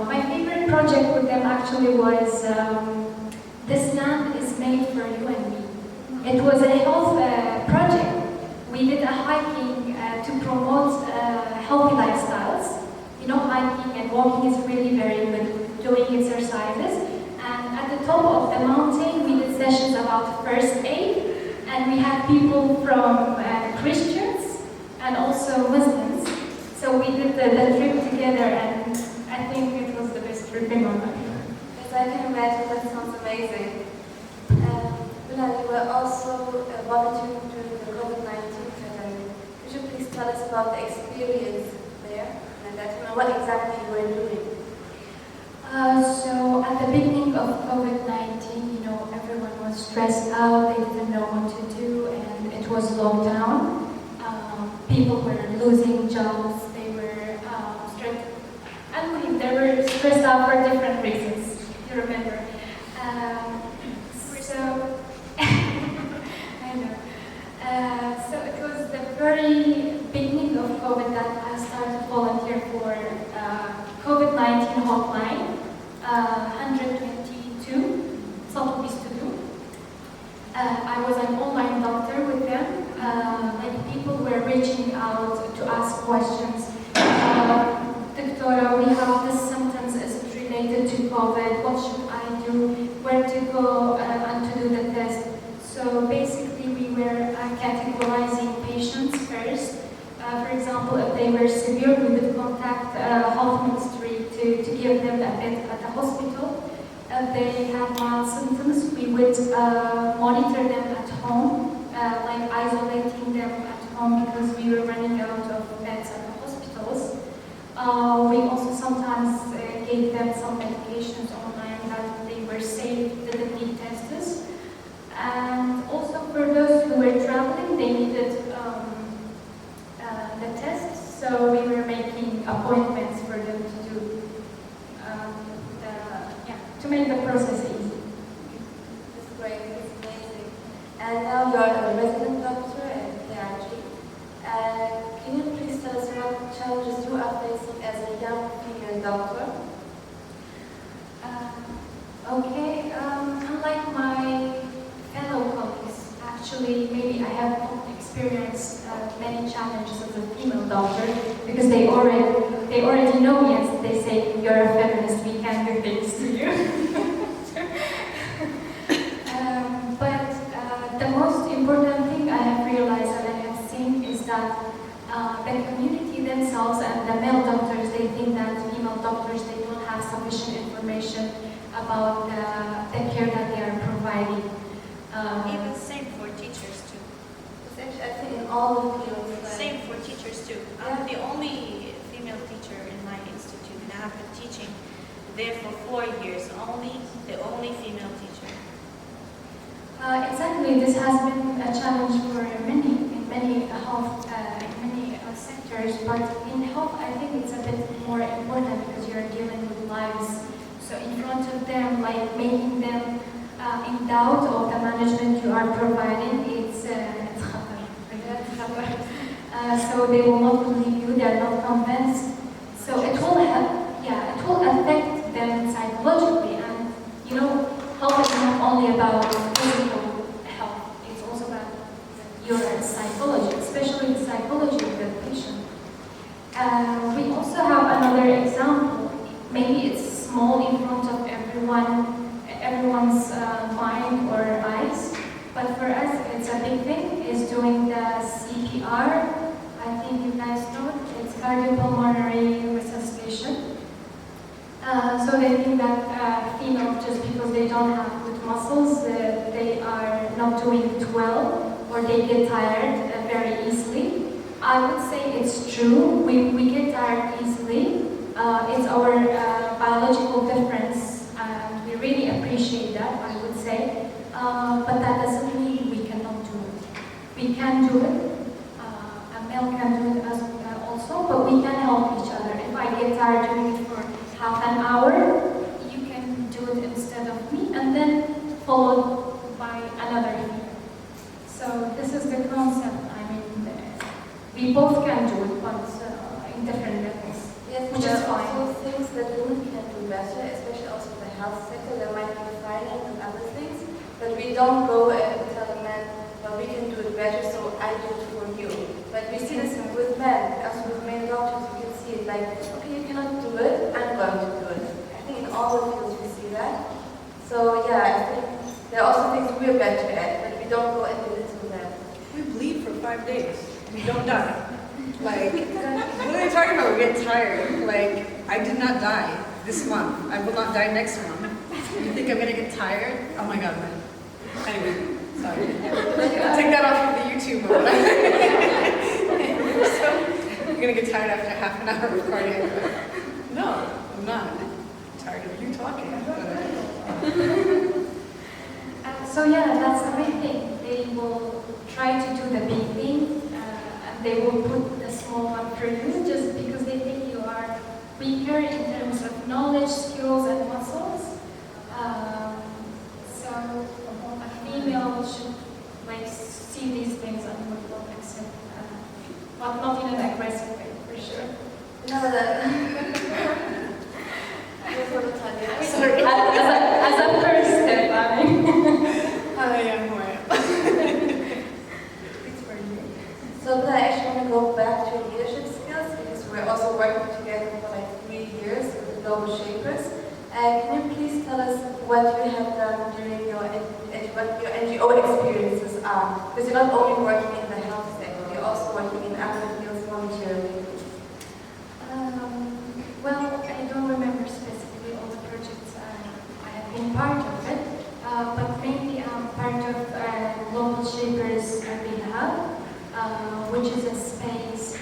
my favorite project with them actually was this land is made for you and me. It was a health project. We did a hiking to promote healthy lifestyles. You know, hiking and walking is really very good, doing exercises. And at the top of the mountain, we did sessions about first aid, and we had people from Christians and also Muslims. So we did the trip together, and I think it was the best trip in my life. Yes, I can imagine. That sounds amazing. Bilal, you were also volunteering during the COVID-19 pandemic. Could you please tell us about the experience there and what exactly you were doing? So at the beginning of COVID-19, you know, everyone was stressed out, they didn't know what to do, and it was lockdown. People were losing jobs, they were stressed. I believe they were stressed out for different reasons, you remember. So, I know. So it was the very beginning of COVID that I started volunteer for COVID-19 hotline, 122, something is to do. I was an online doctor with them. Many people were reaching out to ask questions. Doctora, we have this symptoms, is it related to COVID? What should I do? Where to go and to do the test? So basically we were categorizing patients first. For example, if they were severe, we would contact health ministry to give them a bed at the hospital. If they have mild symptoms, we would monitor them at home, like isolating them at home because we were running out of beds at the hospitals. We also sometimes gave them some medications online that they were safe, didn't need tests. And also for those who were traveling, they needed the tests, so we were making appointments for them to do, to make the process easy. That's great, that's amazing. And now you're a resident doctor at Iraqi. Can you please tell us what challenges you are facing as a young female doctor? Okay, unlike my fellow colleagues, actually, maybe I have not experienced many challenges as a female doctor because they already know me and they say, you're a feminist, we can do things to you. But the most important thing I have realized and I have seen is that the community themselves and the male doctors, they think that female doctors, they don't have sufficient information about the care that they are providing. Even same for teachers too. It's actually, I think, in all the fields. Same for teachers too. I'm the only female teacher in my institute, and I have been teaching there for 4 years. The only female teacher. Exactly, this has been a challenge for many health, sectors. But in health, I think it's a bit more important because you're dealing with lives. So in front of them, like making them in doubt of the management you are providing, it's so they will not believe you, they are not convinced. So it will affect them psychologically. And you know, health is not only about physical health, it's also about your psychology, especially the psychology of the patient. We also have another example. Maybe it's small in front of everyone's mind or eyes, but for us it's a big thing, is doing the CPR. I think you guys know it. It's cardiopulmonary resuscitation. So they think that females, just because they don't have good muscles, they are not doing it well, or they get tired very easily. I would say it's true. We get tired easily. It's our biological difference, and we really appreciate that, I would say. But that doesn't mean we cannot do it. We can do it. A male can do it also, but we can help each other. If I get tired doing it for half an hour, you can do it instead of me, and then followed by another female. So this is the concept. I mean, we both can do it, but in different levels. Yes, Which there is are fine. also things that women can do better, especially also in the health sector. There might be finance and other things. don't go and tell the men, well, we can do it better, so I do it for you. But we see this with men, as with male doctors, we can see it like, okay, you cannot do it, I'm going to do it. I think in all the fields we see that. So yeah, I think there are also things we're better at, but we don't go and belittle them. We bleed for 5 days. We don't die. Like, what are we talking about? We get tired. Like, I did not die this month. I will not die next month. You think I'm gonna get tired? Oh my god, man. Anyway, sorry. Take that off of the YouTube mode. So, you're gonna get tired after half an hour of recording. No, I'm not. I'm tired of you talking. So yeah, that's the main thing. They will try to do the big thing, and they will put the small one for you just because they think you are weaker in terms of knowledge, skills, and muscles. So a female should like see these things and will accept, but not in an aggressive way, for sure. No, Sorry. As a first step, I mean. I am who I am. It's for you. So then I actually want to go back to leadership skills because we're also working together for like 3 years with the Global Shapers. Can you please tell us what you have done during what your NGO experiences are? Because you're not only working in the health sector, you're also working in other fields voluntarily. Well, I don't remember specifically all the projects I have been part of it, but mainly I'm part of Global Shapers Erbil Hub, which is a space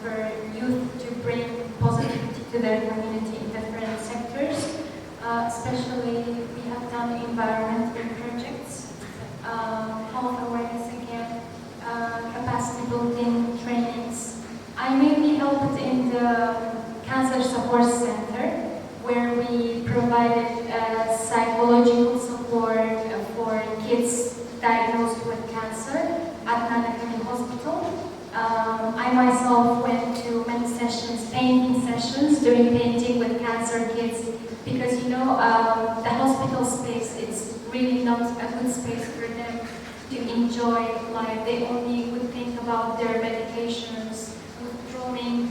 for youth to bring positivity to their community in different sectors. Especially, we have done environmental projects, health awareness again, capacity building trainings. I mainly helped in the Cancer Support Center, where we provided psychological support for kids diagnosed with cancer at Iraqi hospital. I myself went to many sessions, painting sessions, doing painting with cancer kids, because you know, the hospital space, it's really not a good space for them to enjoy life. They only would think about their medications, withdrawing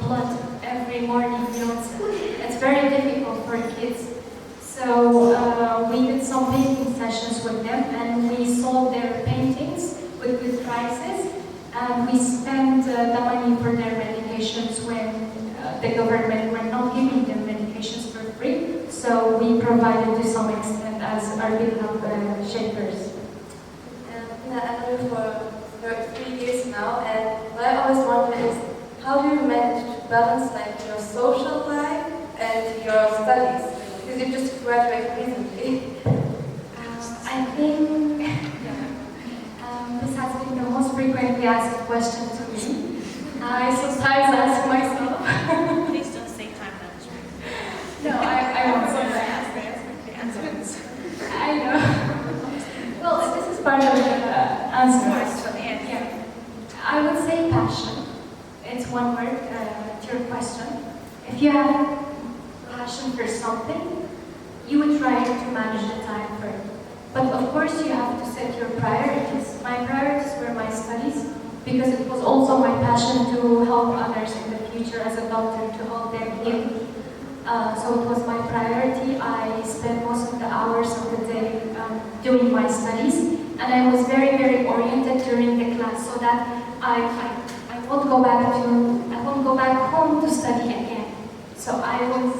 blood every morning, you know, it's very difficult for kids. So we did some painting sessions with them, and we sold their paintings with good prices, and we spent the money for their medications when the government were not giving them medications for free. So we provided to some extent as Erbil Shapers. I know you for 3 years now, and what I always wonder is, how do you manage to balance like your social life and your studies? Because you just graduated recently. I think this has been the most frequently asked question to me. I sometimes ask myself. Please don't say time management. No, I won't say that. I know. Well, this is part of the answer. Yeah. I would say passion. It's one word to your question. If you have passion for something, you would try to manage the time for it. But of course, you have to set your priorities. My priorities were my studies, because it was also my passion to help others in the future as a doctor, to help them heal. So it was my priority. I spent most of the hours of the day doing my studies, and I was very, very oriented during the class, so that I won't go back home to study again. So I was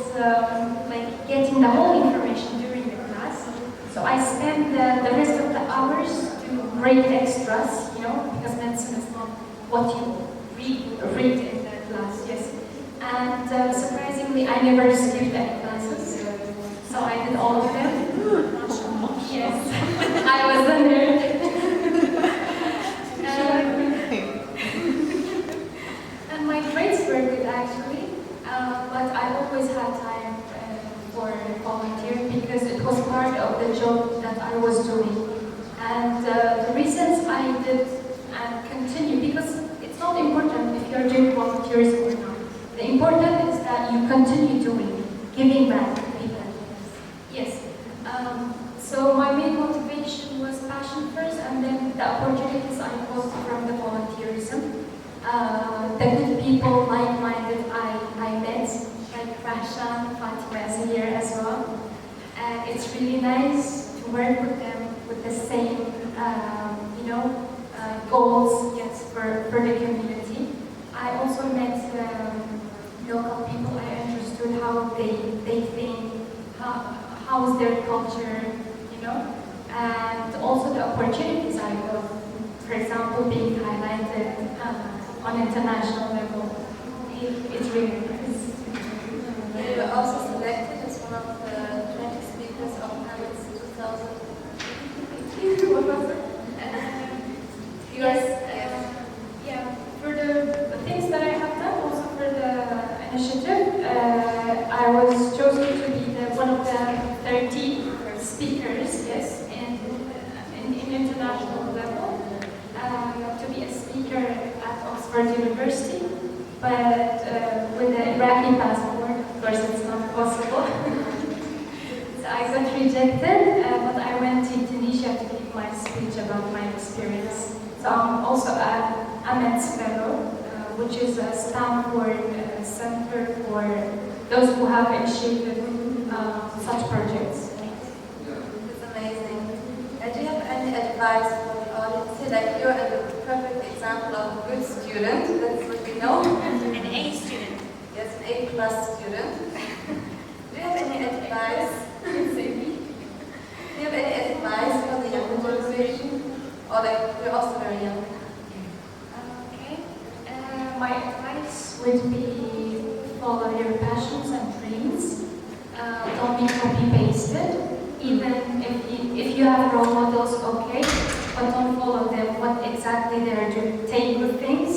like getting the whole information during the class. So I spent the rest of the hours to read extras, you know, because medicine is not what you read in the class, yes. And surprisingly, I never skipped any classes, so I did all of them. Yes, I was a nerd. And my grades were good actually, but I always had time for volunteering because it was part of the job that I was doing. And the reasons I did and continue, because it's not important if you're doing volunteerism or not. The important is that you continue doing, giving back to people. Yes. So my main motivation motivation was passion first, and then the opportunities I got from the volunteerism. The good people, like-minded I met, like Rahshan, Fatima is here as well. And it's really nice to work with them with the same, goals, yes, for the community. I also met local people. I understood how they think, how is their culture, and also the opportunities I got. For example, being highlighted on international level. It's really nice. You were also selected as one of the 20 speakers of Paris 2000. What was it? Yes. Yeah. For the things that I have done, also for the initiative, I was chosen to be one of the 30 speakers. Yes, in international level, to be a speaker at Oxford University, but with the Iraqi passport, of course, it's not possible. So I got rejected, but I went to Tunisia to give my speech about my experience. So I'm also a METS fellow, which is a Stanford Center for those who have initiated such projects. It's amazing. Do you have any advice for the audience? Like you're a perfect example of a good student, that's what we know. An A student. Yes, an A+ student. Do you have any advice? Do you have any advice for the younger generation? Or like, you're also very young. Okay. My advice would be follow your passions and dreams. Don't be copy-pasted. Even if you have role models, okay, but don't follow them, what exactly they are doing. Take good things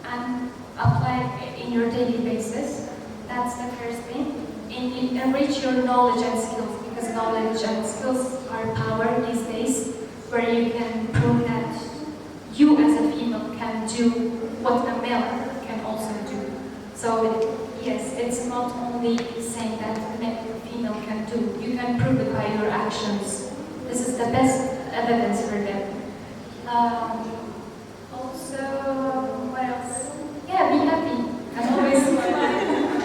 and apply it in your daily basis. That's the first thing. Enrich your knowledge and skills, because knowledge and skills are power these days, where you can prove that you as a female can do what a male can also do. So yes, it's not only saying that a female can do, you can prove it by your actions. This is the best evidence for them. Also, what else? Yeah, be happy. And always smile.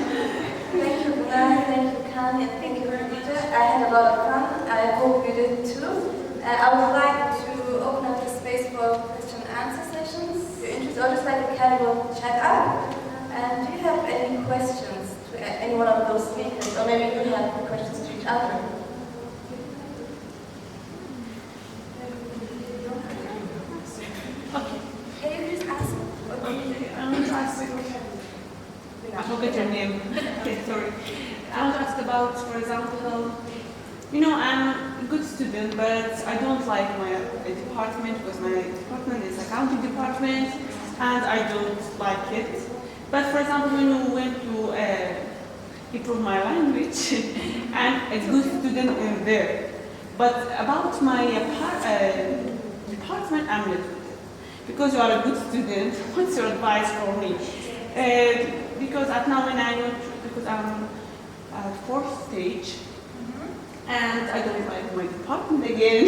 Thank you, Guna, thank you, Khan, and thank you, Rita. I had a lot of fun. I hope you did too. I would like to open up the space for question and answer sessions. If you're interested, or just like a casual chat up. And do you have any questions to any one of those speakers? Or maybe you have questions to each other? Okay. Can you just ask? Okay, I want to ask. I forget your name. Okay, sorry. I want to ask about, for example, I'm a good student, but I don't like my department because my department is accounting department, and I don't like it. But for example, when you went to improve my language, I'm a good student in there. But about my department, I'm not good. Because you are a good student, what's your advice for me? Because at now when I know, because I'm at fourth stage, and I don't like my department again.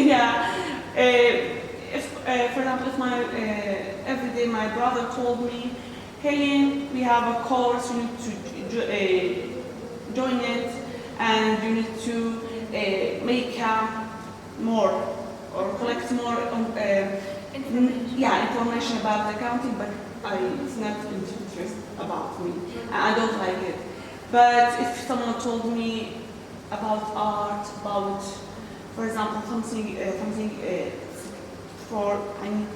Yeah. For example, if every day my brother told me, hey, we have a course, you need to join it, and you need to make more or collect more information about accounting, but it's not interest about me, and I don't like it. But if someone told me about art, about, for example, something for an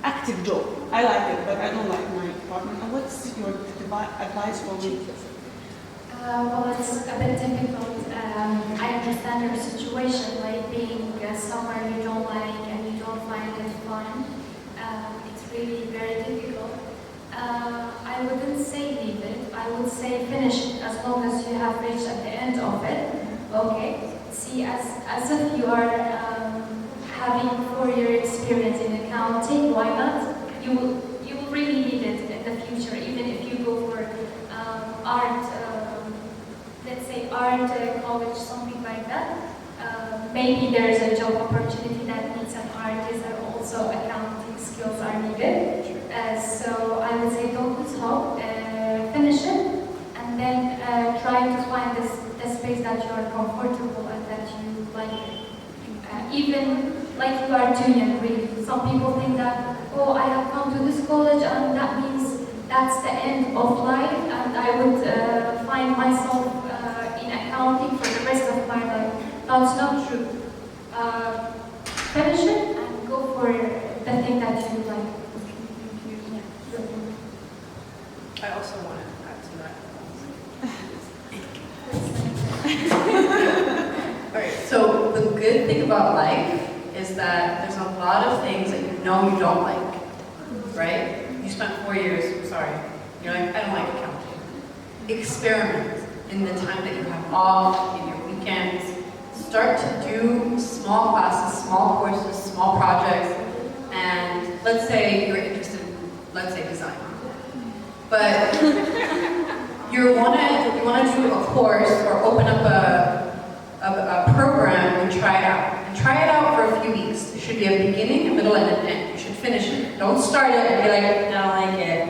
active job, I like it, but I don't like my department. And what's your advice for me? Well, it's a bit difficult. I understand your situation, like being somewhere you don't like and you don't find it fun. It's really very difficult. I wouldn't say leave it. I would say finish it as long as you have reached at the end of it. Okay. See, as if you are having 4-year experience in accounting. Why not? You will really need it in the future, even if you go for art. Let's say art college, something like that. maybe there is a job opportunity that needs an artist, and also accounting skills are needed. So I would say don't lose hope, finish it, and then try to find the space that you are comfortable and that you like. Even like you are too young, really. Some people think that, oh, I have come to this college and that means that's the end of life, and I would find myself in accounting for the rest of my life. That's not true. Finish it and go for the thing that you like. I also want to add to that. Alright, so the good thing about life is that there's a lot of things that you know you don't like, right? You spent 4 years, sorry, you're like, I don't like accounting. Experiment in the time that you have off, in your weekends. Start to do small classes, small courses, small projects, and let's say you're interested in, let's say, design. But you wanna do a course or open up a program and try it out. And try it out for a few weeks. There should be a beginning, a middle, and an end. You should finish it. Don't start it and be like, I don't like it.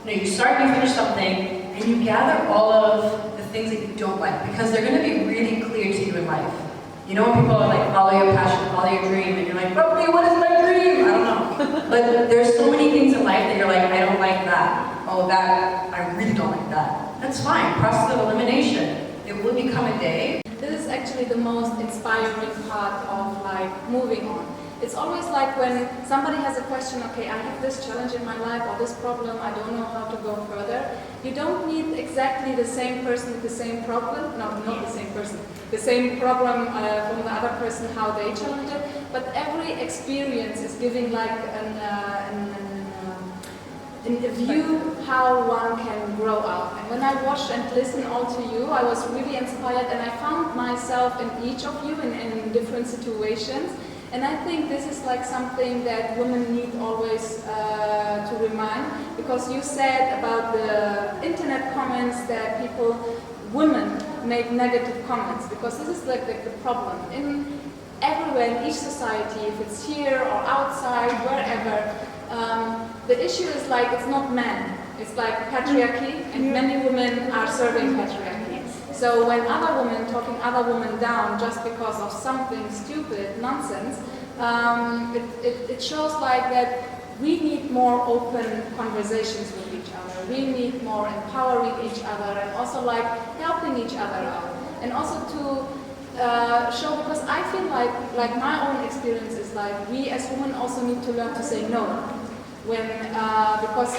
No, you start and you finish something, and you gather all of the things that you don't like, because they're gonna be really clear to you in life. You know when people are like, follow your passion, follow your dream, and you're like, but what is my dream? I don't know. But there's so many things in life that you're like, I don't like that. Oh, that, I really don't like that. That's fine, process of elimination. It will become a day. This is actually the most inspiring part of like moving on. It's always like when somebody has a question, okay, I have this challenge in my life or this problem, I don't know how to go further. You don't need exactly the same person with the same problem, no, not the same person, the same problem from the other person, how they challenge it, but every experience is giving like a view how one can grow up. And when I watched and listened all to you, I was really inspired, and I found myself in each of you in different situations. And I think this is like something that women need always to remind, because you said about the internet comments that women make negative comments, because this is like the problem. Everywhere in each society, if it's here or outside, wherever, the issue is like it's not men, it's like patriarchy, and many women are serving patriarchy. So when other women talking other women down just because of something stupid, nonsense, it shows like that we need more open conversations with each other. We need more empowering each other, and also like helping each other out. And also to show, because I feel like my own experience is like we as women also need to learn to say no. Because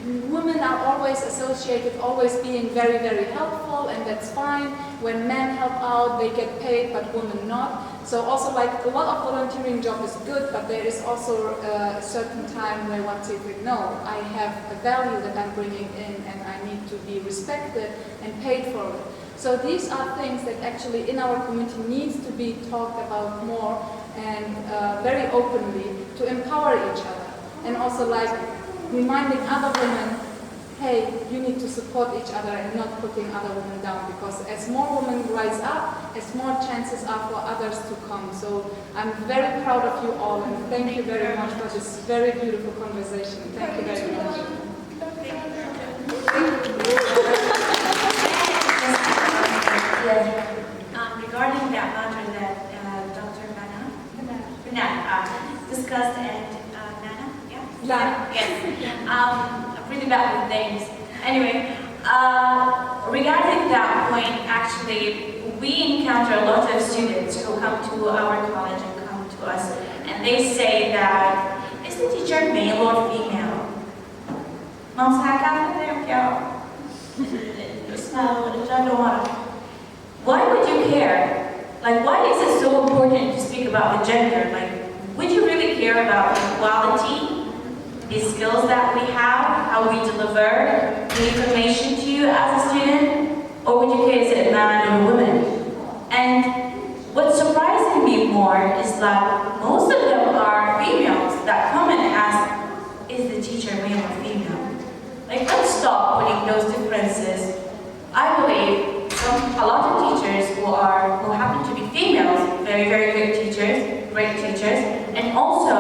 women are always associated, always being very, very helpful, and that's fine. When men help out, they get paid, but women not. So also like a lot of volunteering job is good, but there is also a certain time where one says, no, I have a value that I'm bringing in, and I need to be respected and paid for it. So these are things that actually in our community needs to be talked about more and very openly to empower each other. And also like reminding other women, hey, you need to support each other and not putting other women down, because as more women rise up, as more chances are for others to come. So I'm very proud of you all, and thank you very much for this very beautiful conversation. Thank you very much. Regarding that matter that Dr. Nana discussed, and yes. I'm pretty bad with names. Anyway, regarding that point, actually, we encounter a lot of students who come to our college and come to us, and they say that, is the teacher male or female? Why would you care? Like, why is it so important to speak about the gender? Like, would you really care about equality? The skills that we have, how we deliver the information to you as a student, or would you care is it a man or a woman? And what's surprising me more is that most of them are females that come and ask, is the teacher male or female? Like, let's stop putting those differences. I believe a lot of teachers who happen to be females, very very, very good teachers, great teachers, and also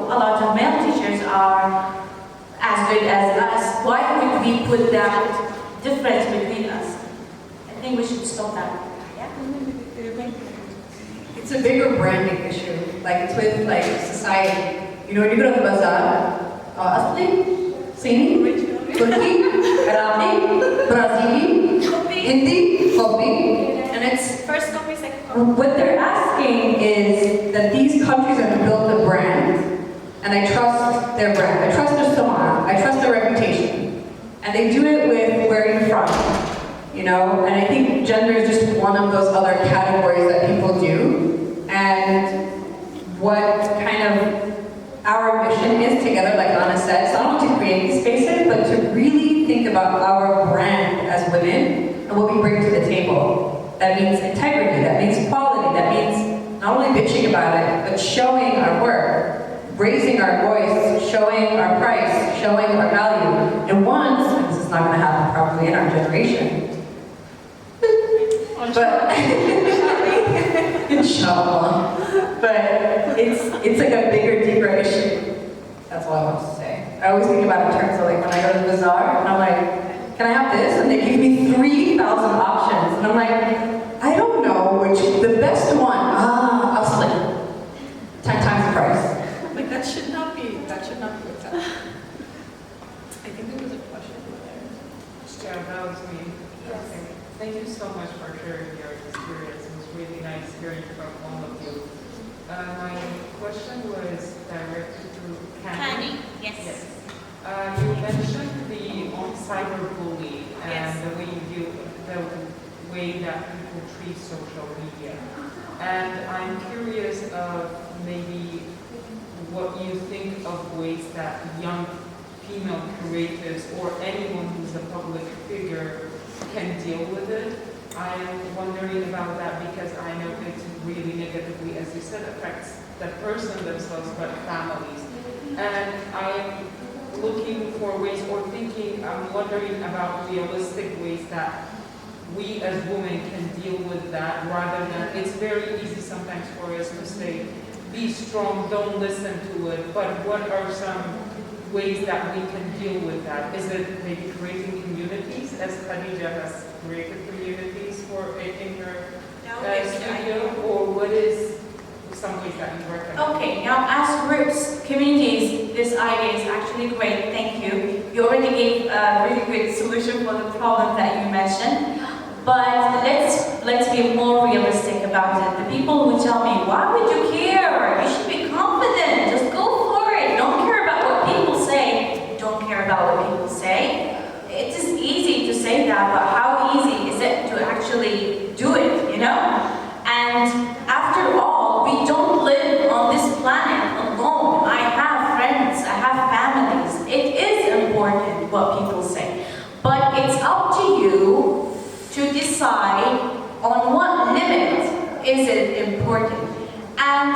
a lot of male teachers are as good as us. Why would we put that difference between us? I think we should stop that. Yeah? It's a bigger branding issue. Like, it's with, like, society. You know, when you go to the bazaar, Asli, Sini, Turki, Iraqi, Brazili, Hindi, Kopi, and it's First copy, second copy. what they're asking is that these countries have built a brand, and I trust their brand. I trust their summa. I trust their reputation. And they do it with where you're from, you know? And I think gender is just one of those other categories that people do. And what kind of our mission is together, like Anna said, it's not only to create these spaces, but to really think about our brand as women and what we bring to the table. That means integrity, that means quality, that means not only bitching about it, but showing our work, raising our voice, showing our price, showing our value. And once, and this is not going to happen probably in our generation, but inshallah, but it's like a bigger, deeper issue. That's all I want to say. I always think about it in terms of like when I go to the bazaar and I'm like, can I have this? And they give me 3,000 options. And I'm like, I don't know which, the best one. I'll select 10 times the price. Like that should not be what's happening. I think there was a question over there. Yeah, that was me. Okay. Thank you so much for sharing your experience. It was really nice hearing from all of you. My question was directed to Candy. Yes. You mentioned the cyberbullying and the way that people treat social media. And I'm curious of maybe what you think of ways that young female creatives or anyone who's a public figure can deal with it. I'm wondering about that because I know it really negatively, as you said, affects the person themselves, but families. And I'm looking for ways or I'm wondering about realistic ways that we as women can deal with that rather than, it's very easy sometimes for us to say, be strong, don't listen to it, but what are some ways that we can deal with that? Is it maybe creating communities, as Khadija has created communities in her studio, or what is some ways that you work on? Okay, now as groups, communities, this idea is actually great, thank you. You already gave a really good solution for the problem that you mentioned. But let's be more realistic about it. The people who tell me, why would you care? You should be confident, just go for it. Don't care about what people say. Don't care about what people say. It is easy to say that, but how easy is it to actually do it, you know? And after all, we don't live on this planet alone. I have friends, I have families. It is important what people say. But it's up to you to decide on what limit is it important. And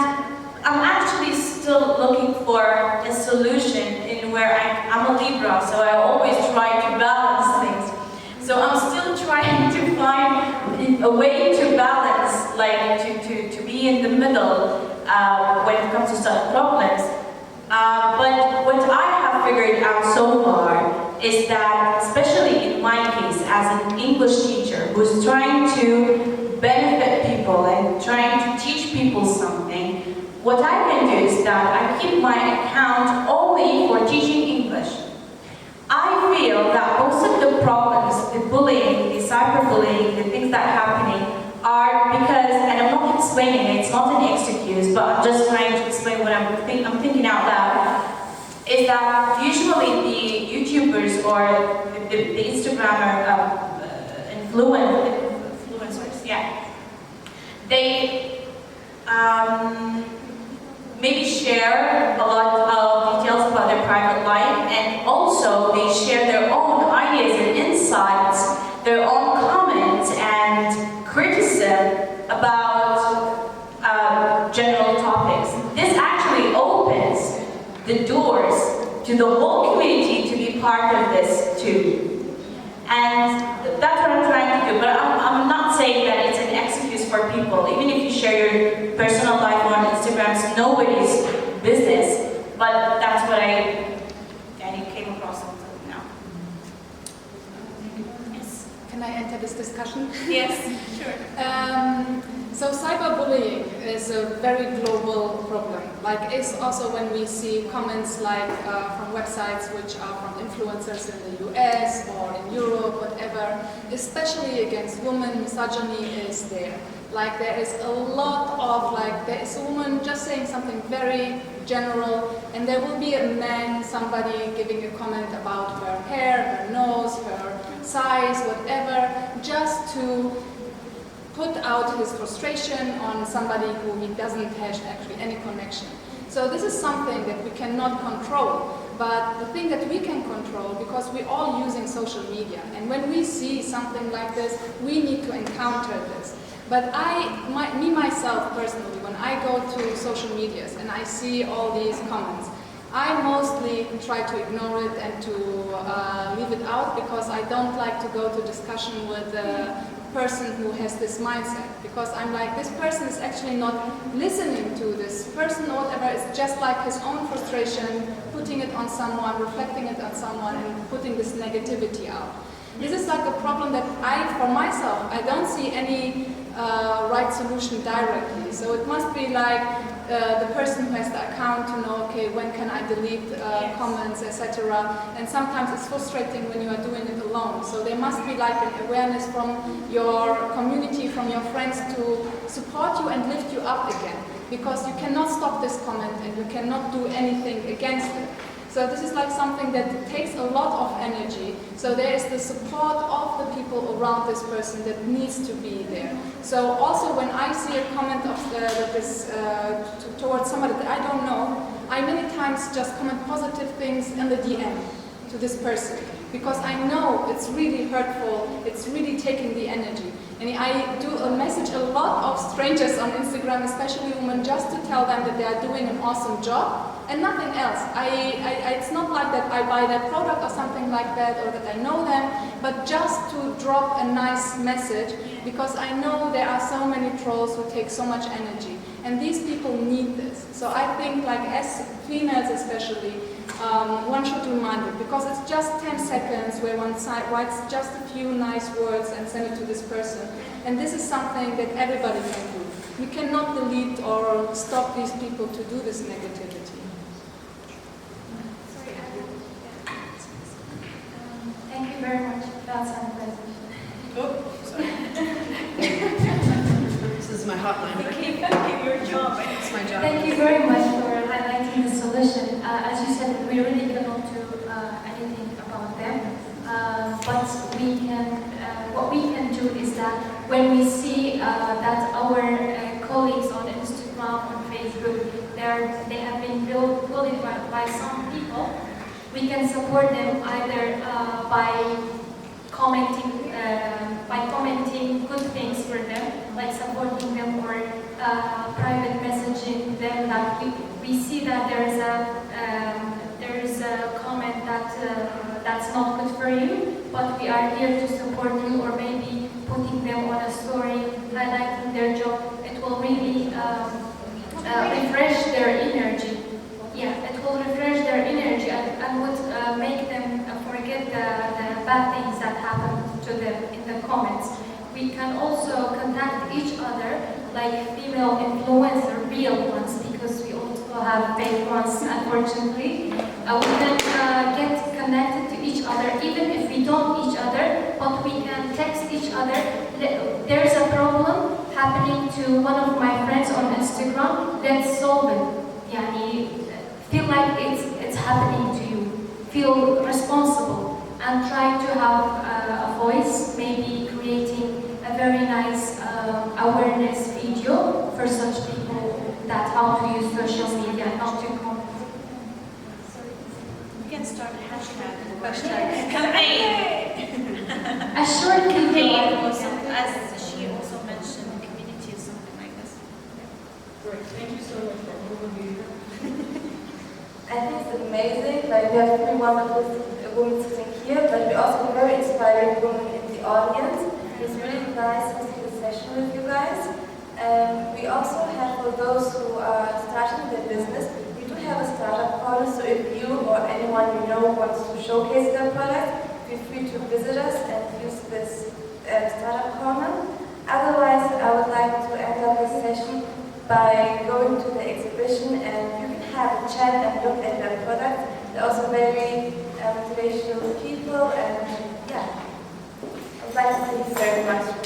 I'm actually still looking for a solution in where I'm a Libra, so I always try to balance things. So I'm still trying to find a way to balance, like to be in the middle when it comes to such problems. But what I have figured out so far is that, especially in my case, as an English teacher who's trying to benefit people and trying to teach people something, what I can do is that I keep my account only for teaching English. I feel that most of the problems, the bullying, the cyberbullying, the things that are happening are because, and I'm not explaining it, it's not an excuse, but I'm just trying to explain what I'm thinking out loud, is that usually the YouTubers or the Instagrammer influencers, yeah, they maybe share a lot of details about their private life, and also they share their own ideas and insights, their own comments and criticism about general topics. This actually opens the doors to the whole community to be part of this too. And that's what I'm trying to do, but I'm not saying that it's an excuse for people people. Even if you share your personal life on Instagram, it's nobody's business. But that's what I came across until now. Yes. Can I enter this discussion? Yes, sure. So cyberbullying is a very global problem. Like it's also when we see comments like from websites which are from influencers in the US or in Europe, whatever, especially against women, misogyny is there. Like there is a lot of there is a woman just saying something very general, and there will be a man, somebody giving a comment about her hair, her nose, her size, whatever, just to put out his frustration on somebody who he doesn't have actually any connection. So this is something that we cannot control, but the thing that we can control, because we're all using social media, and when we see something like this, we need to encounter this. But myself personally, when I go to social medias and I see all these comments, I mostly try to ignore it and to leave it out, because I don't like to go to discussion with a person who has this mindset, because I'm like, this person is actually not listening to this person or whatever. It's just like his own frustration, putting it on someone, reflecting it on someone, and putting this negativity out. This is like a problem that for myself, I don't see any right solution directly. So it must be like the person who has the account to know, okay, when can I delete comments, etc. And sometimes it's frustrating when you are doing it alone. So there must be like an awareness from your community, from your friends, to support you and lift you up again. Because you cannot stop this comment and you cannot do anything against it. So this is like something that takes a lot of energy. So there is the support of the people around this person that needs to be there. So also when I see a comment of that is towards somebody that I don't know, I many times just comment positive things in the DM to this person, because I know it's really hurtful, it's really taking the energy. And I do a message a lot of strangers on Instagram, especially women, just to tell them that they are doing an awesome job and nothing else. It's not like that I buy their product or something like that, or that I know them, but just to drop a nice message, because I know there are so many trolls who take so much energy. And these people need this. So I think, like, as females especially, one should be reminded, because it's just 10 seconds where one writes just a few nice words and send it to this person. And this is something that everybody can do. We cannot delete or stop these people to do this negativity. Sorry, Thank you very much. That's our presentation. Oh, sorry. This is my hotline. Keep your job. It's my job. Thank you very much for highlighting the solution. As you said, we really cannot do anything about them. But we can, what we can do is that when we see that our colleagues on Instagram, on Facebook, they have been bullied by some people, we can support them either by commenting good things for them, like supporting them, or private messaging them that we see that there is a comment that's not good for you, but we are here to support you, or maybe putting them on a story, highlighting their job. It will really refresh their energy. Yeah, it will refresh their energy and would make them forget the bad things that happened to them in the comments. We can also contact each other, like female influencers, real ones, because we also have fake ones, unfortunately. We can get connected to each other, even if we don't know each other, but we can text each other. There's a problem happening to one of my friends on Instagram, let's solve it. Yani, feel like it's happening to you. Feel responsible and try to have a voice, maybe creating a very nice awareness video for such people, that how to use social media, how to comment. We can start a hashtag campaign. A short Campaign, video. also, as she also mentioned, community or something like this. Great, thank you so much for all of you. I think it's amazing. Like, we have 3 women sitting here, but we also have very inspiring women in the audience. It's really nice to see the session with you guys. We also have, for those who are starting their business, we do have a startup corner, so if you or anyone you know wants to showcase their product, feel free to visit us and use this startup corner. Otherwise, I would like to end up this session by going to the exhibition, and you can have a chat and look at their products. They're also very motivational people, and yeah, I would like to thank you very much.